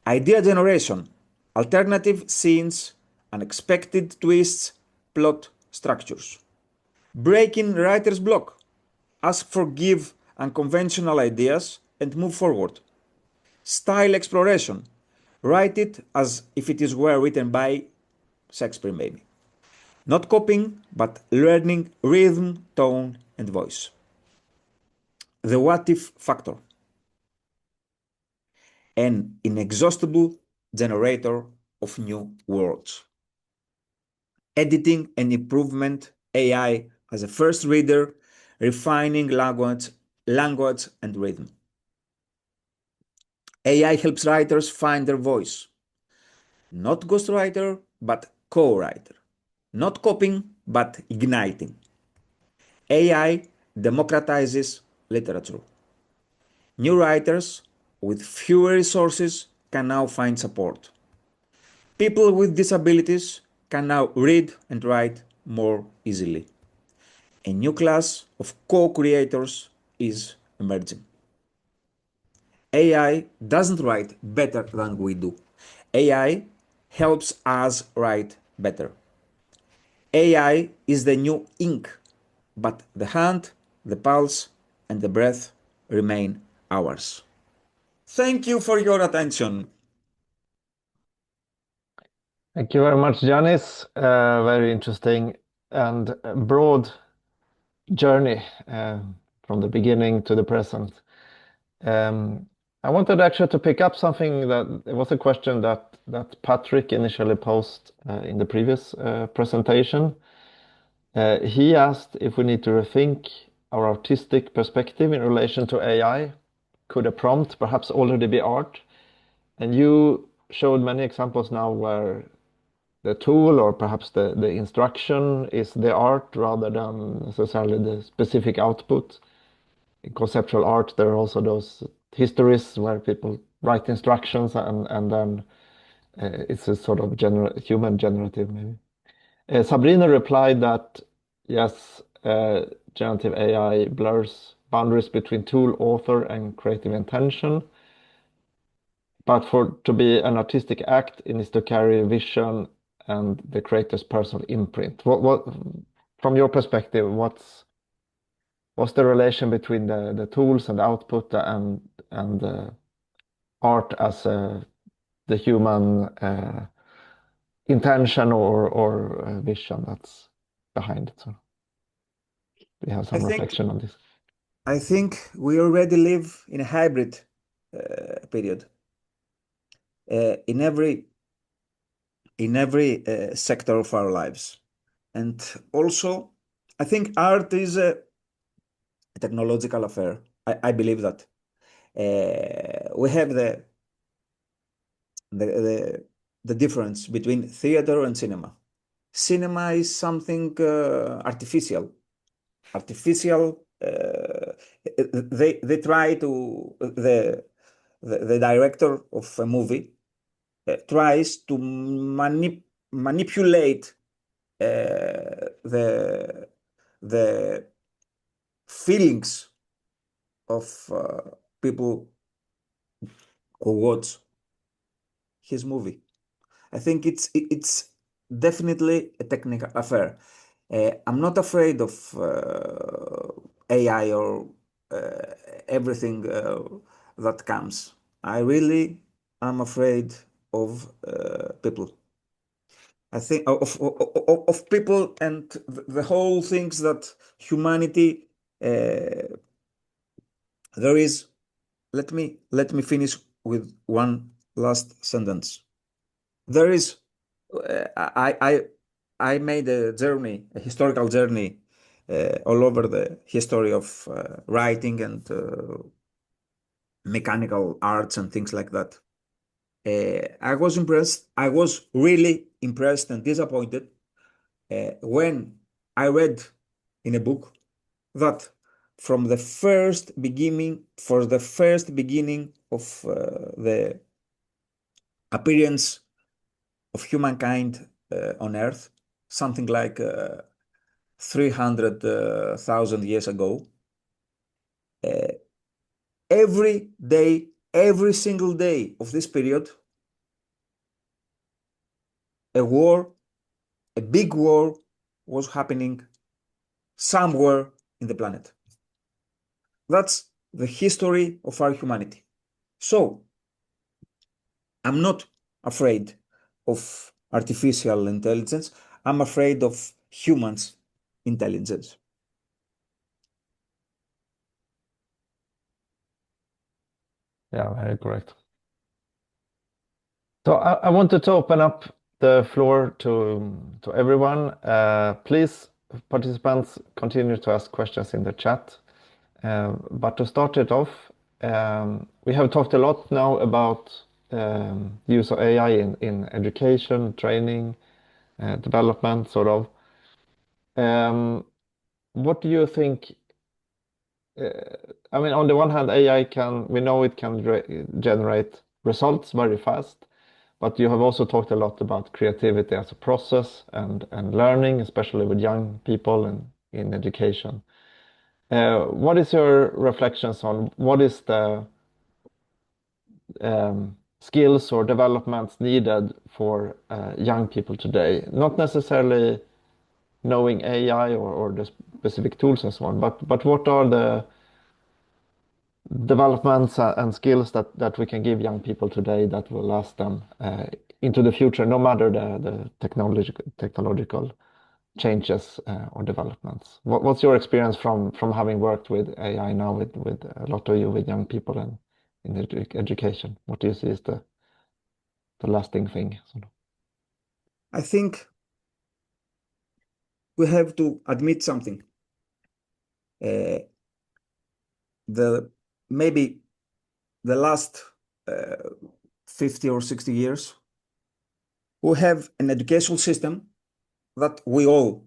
Idea generation, alternative scenes, unexpected twists, plot structures. Breaking writer's block, ask for give unconventional ideas and move forward. Style exploration, write it as if it were written by Shakespeare maybe. Not copying, but learning rhythm, tone, and voice. The what if factor, an inexhaustible generator of new worlds. Editing and improvement, AI as a first reader, refining language and rhythm. AI helps writers find their voice. Not ghostwriter, but co-writer. Not copying, but igniting. AI democratizes literature. New writers with fewer resources can now find support. People with disabilities can now read and write more easily. A new class of co-creators is emerging. AI doesn't write better than we do. AI helps us write better. AI is the new ink, but the hand, the pulse, and the breath remain ours. Thank you for your attention. Thank you very much, Giannis. Very interesting and broad journey from the beginning to the present. I wanted actually to pick up something that it was a question that Patrick initially posed in the previous presentation. He asked if we need to rethink our artistic perspective in relation to AI. Could a prompt perhaps already be art? And you showed many examples now where the tool or perhaps the instruction is the art rather than necessarily the specific output. In conceptual art, there are also those histories where people write instructions and then it's a sort of human generative maybe. Sabrine replied that yes, generative AI blurs boundaries between tool, author, and creative intention. But to be an artistic act, it needs to carry vision and the creator's personal imprint. From your perspective, what's the relation between the tools and the output and art as the human intention or vision that's behind it? So we have some reflection on this. I think we already live in a hybrid period. In every sector of our lives. And also, I think art is a technological affair. I believe that. We have the difference between theater and cinema. Cinema is something artificial. They try to the director of a movie tries to manipulate the feelings of people who watch his movie. I think it's definitely a technical affair. I'm not afraid of AI or everything that comes. I really am afraid of people. I think of people and the whole things that humanity there is. Let me finish with one last sentence. There is I made a journey, a historical journey all over the history of writing and mechanical arts and things like that. I was impressed. I was really impressed and disappointed when I read in a book that from the first beginning of the appearance of humankind on Earth, something like 300,000 years ago, every day, every single day of this period, a big war was happening somewhere in the planet. That's the history of our humanity. So I'm not afraid of artificial intelligence. I'm afraid of humans' intelligence. Yeah, very correct. So I wanted to open up the floor to everyone. Please, participants, continue to ask questions in the chat. But to start it off, we have talked a lot now about use of AI in education, training, development, sort of. What do you think? I mean, on the one hand, AI we know it can generate results very fast, but you have also talked a lot about creativity as a process and learning, especially with young people and in education. What is your reflections on what is the skills or developments needed for young people today? Not necessarily knowing AI or the specific tools and so on, but what are the developments and skills that we can give young people today that will last them into the future, no matter the technological changes or developments. What's your experience from having worked with AI now with a lot of you with young people and in education? What do you see is the lasting thing? I think we have to admit something. Maybe the last 50 or 60 years, we have an educational system that we all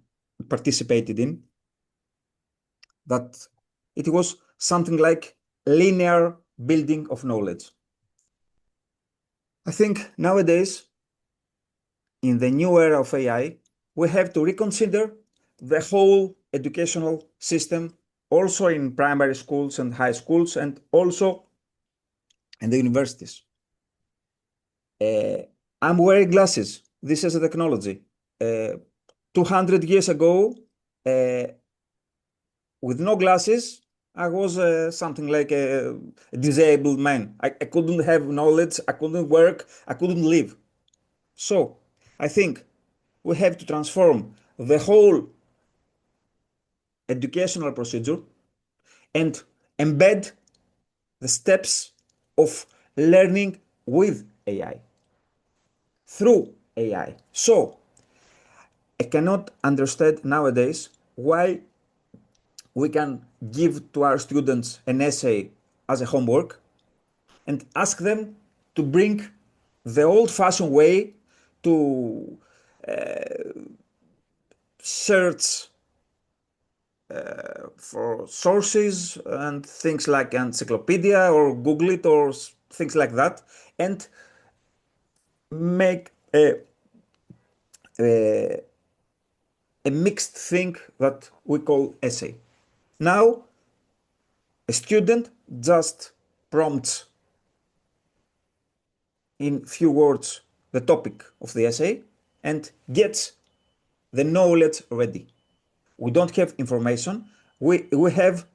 participated in, that it was something like linear building of knowledge. I think nowadays, in the new era of AI, we have to reconsider the whole educational system, also in primary schools and high schools, and also in the universities. I'm wearing glasses. This is a technology. 200 years ago, with no glasses, I was something like a disabled man. I couldn't have knowledge, I couldn't work, I couldn't live. So I think we have to transform the whole educational procedure and embed the steps of learning with AI, through AI. So I cannot understand nowadays why we can give to our students an essay as a homework and ask them to bring the old-fashioned way to search for sources and things like encyclopedia or Google it or things like that, and make a mixed thing that we call essay. Now, a student just prompts in few words the topic of the essay and gets the knowledge ready. We don't have information. We have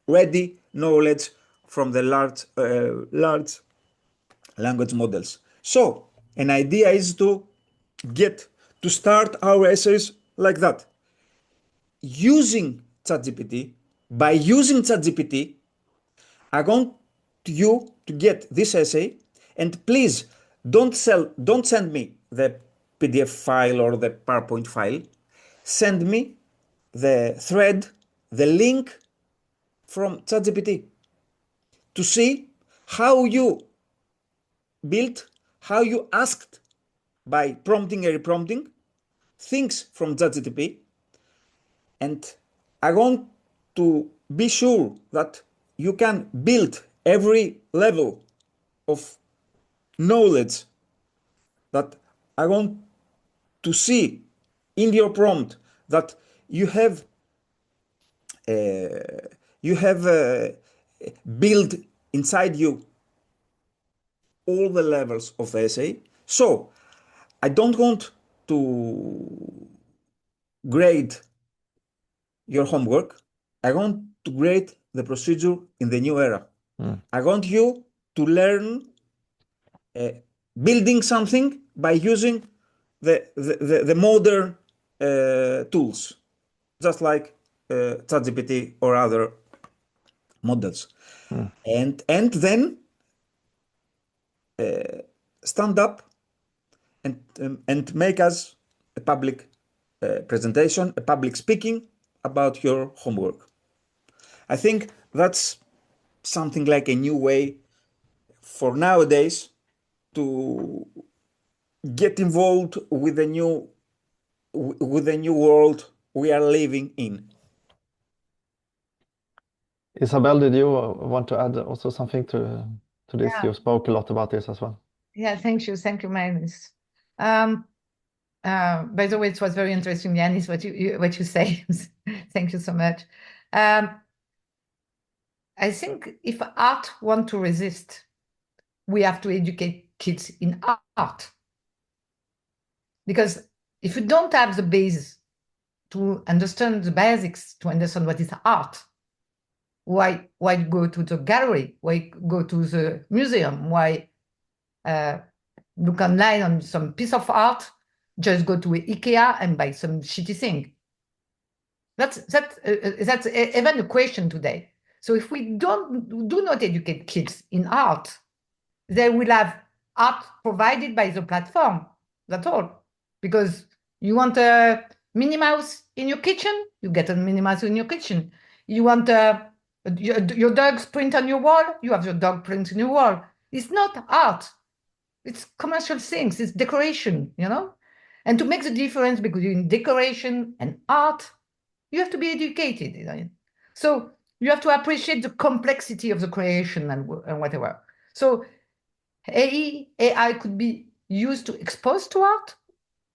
ready knowledge from the large language models. So an idea is to start our essays like that. Using ChatGPT, by using ChatGPT, I want you to get this essay, and please don't send me the PDF file or the PowerPoint file. Send me the thread, the link from ChatGPT to see how you built, how you asked by prompting and reprompting things from ChatGPT. And I want to be sure that you can build every level of knowledge that I want to see in your prompt, that you have built inside you all the levels of the essay. So I don't want to grade your homework. I want to grade the procedure in the new era. I want you to learn building something by using the modern tools, just like ChatGPT or other models. And then stand up and make us a public presentation, a public speaking about your homework. I think that's something like a new way for nowadays to get involved with the new world we are living in. Isabelle, did you want to add also something to this? Yeah. You spoke a lot about this as well. Yeah, thank you, Magnus. By the way, it was very interesting, Giannis, what you say. Thank you so much. I think if art want to resist, we have to educate kids in art. Because if you don't have the base to understand the basics, to understand what is art, why go to the gallery? Why go to the museum? Why look online on some piece of art? Just go to IKEA and buy some shitty thing. That's even a question today. So if we do not educate kids in art, they will have art provided by the platform. That's all. Because you want a Minnie Mouse in your kitchen, you get a Minnie Mouse in your kitchen. You want your dog's print on your wall, you have your dog print on your wall. It's not art. It's commercial things. It's decoration, you know? And to make the difference between decoration and art, you have to be educated. You know? So you have to appreciate the complexity of the creation and whatever. So AI could be used to expose to art,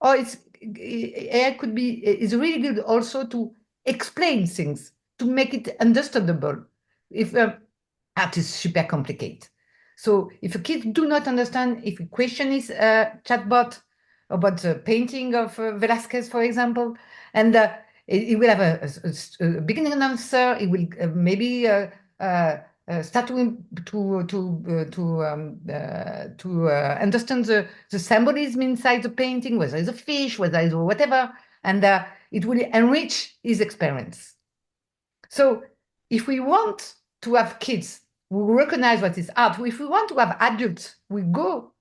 or AI is really good also to explain things, to make it understandable. If art is super complicated. So if a kid do not understand, if a question is a chatbot about the painting of Velázquez, for example, and it will have a beginning and answer, it will maybe start to understand the symbolism inside the painting, whether it's a fish, whether it's whatever, and it will enrich his experience. So if we want to have kids who recognize what is art, if we want to have adults, we will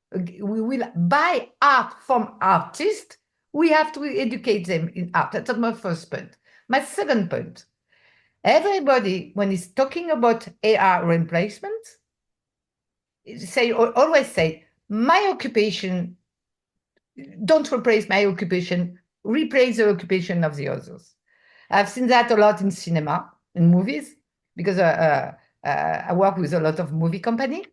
buy art from artists, we have to educate them in art. That's my first point. My second point, everybody, when he's talking about AI replacement, always say, my occupation, don't replace my occupation, replace the occupation of the others. I've seen that a lot in cinema, in movies, because I work with a lot of movie company.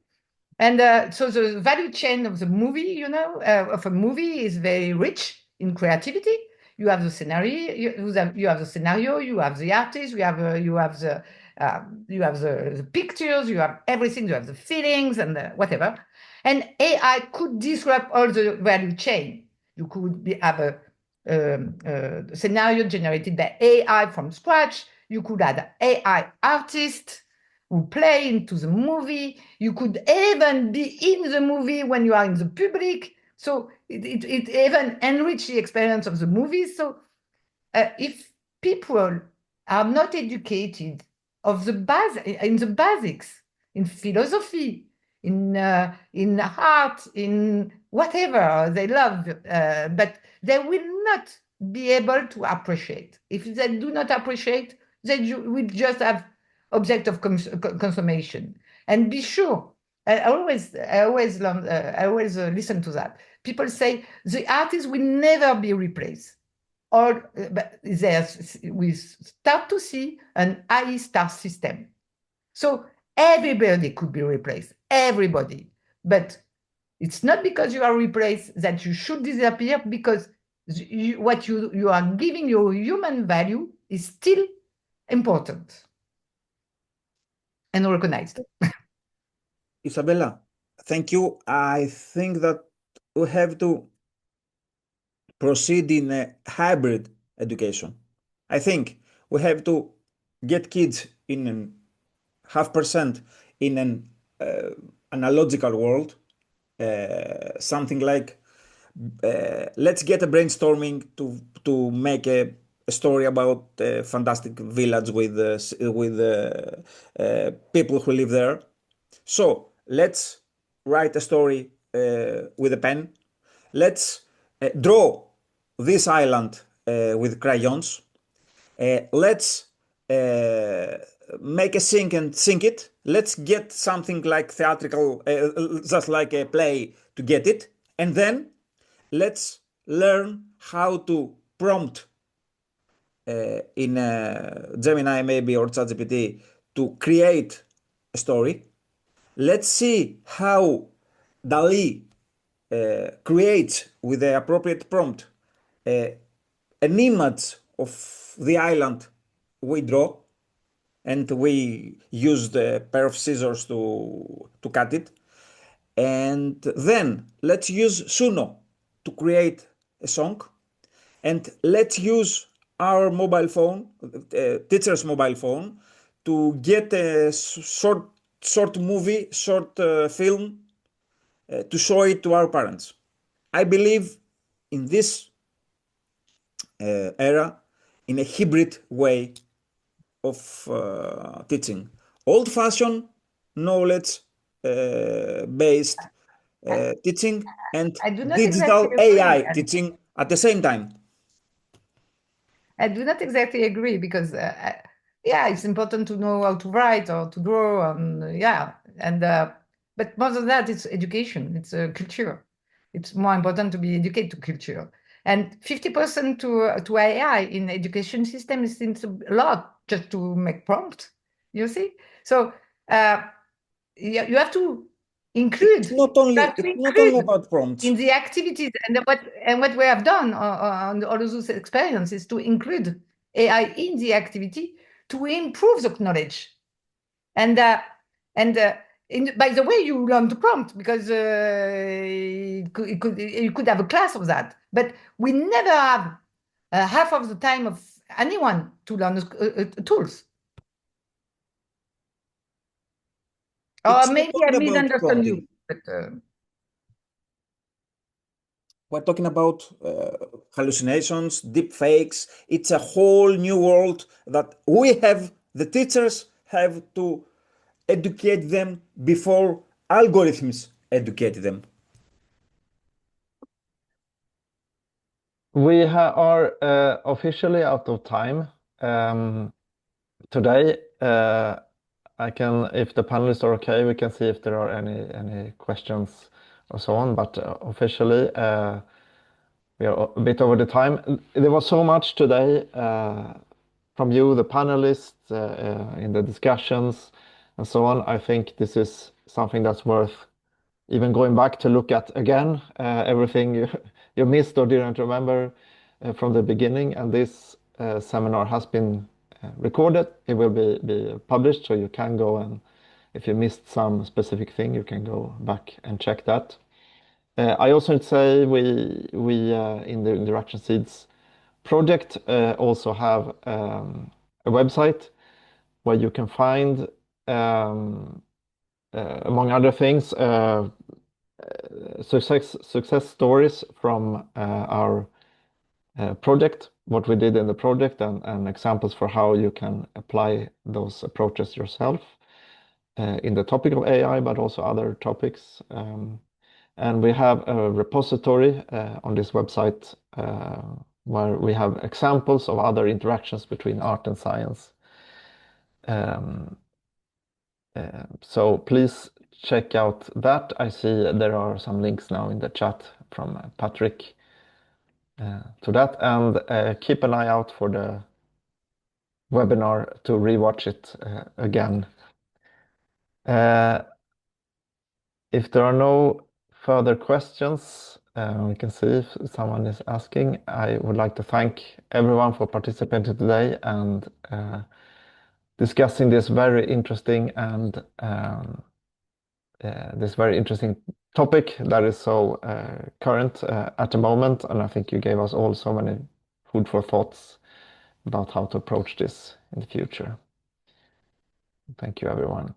And so the value chain of the movie, of a movie is very rich in creativity. You have the scenario, you have the scenario, you have the artist, you have the pictures, you have everything, you have the feelings and whatever. And AI could disrupt all the value chain. You could have a scenario generated by AI from scratch. You could add AI artists who play into the movie. You could even be in the movie when you are in the public. So it even enrich the experience of the movie. So if people are not educated in the basics, in philosophy, in art, in whatever they love, but they will not be able to appreciate. If they do not appreciate, they will just have object of consummation. And be sure, I always learn, I always listen to that. People say the artist will never be replaced. Or but we start to see an AI star system. So everybody could be replaced, everybody. But it's not because you are replaced that you should disappear, because what you are giving your human value is still important and recognized. Isabella, thank you. I think that we have to proceed in a hybrid education. I think we have to get kids in an half percent in an analogical world, something like let's get a brainstorming to make a story about a fantastic village with people who live there. So let's write a story with a pen. Let's draw this island with crayons. Let's make a sing and sing it. Let's get something like theatrical, just like a play to get it. And then let's learn how to prompt in Gemini maybe or ChatGPT to create a story. Let's see how DALL-E creates with the appropriate prompt an image of the island we draw, and we used a pair of scissors to cut it. And then let's use Suno to create a song, and let's use our mobile phone, teacher's mobile phone, to get a short movie, short film to show it to our parents. I believe in this era in a hybrid way of teaching. Old-fashioned knowledge based teaching and I do not digital exactly AI agree. teaching at the same time. I do not exactly agree, because yeah, it's important to know how to write or to draw, and yeah, and but more than that, it's education, it's culture. It's more important to be educated to culture. And 50% to AI in education system seems a lot just to make prompt. You see, so you have to include. It's not only about prompts. In the activities, and what we have done on all of those experiences, to include AI in the activity to improve the knowledge. And by the way, you learn to prompt, because you could have a class of that, but we never have half of the time of anyone to learn tools. Or maybe I misunderstand you. But, we're talking about hallucinations, deep fakes. It's a whole new world that the teachers have to educate them before algorithms educate them. We are officially out of time today. If the panelists are okay, we can see if there are any questions or so on. But officially, we are a bit over the time. There was so much today from you, the panelists, in the discussions and so on. I think this is something that's worth even going back to look at again, everything you missed or didn't remember from the beginning. And this seminar has been recorded. It will be published, so you can go, and if you missed some specific thing, you can go back and check that. I also say we in the InteractionSeeds project also have a website where you can find, among other things, success stories from our project, what we did in the project, and examples for how you can apply those approaches yourself in the topic of AI, but also other topics. And we have a repository on this website where we have examples of other interactions between art and science. So please check out that. I see there are some links now in the chat from Patrick to that, and keep an eye out for the webinar to rewatch it again. If there are no further questions, we can see if someone is asking. I would like to thank everyone for participating today and discussing this very interesting and this very interesting topic that is so current at the moment. And I think you gave us all so many food for thoughts about how to approach this in the future. Thank you, everyone.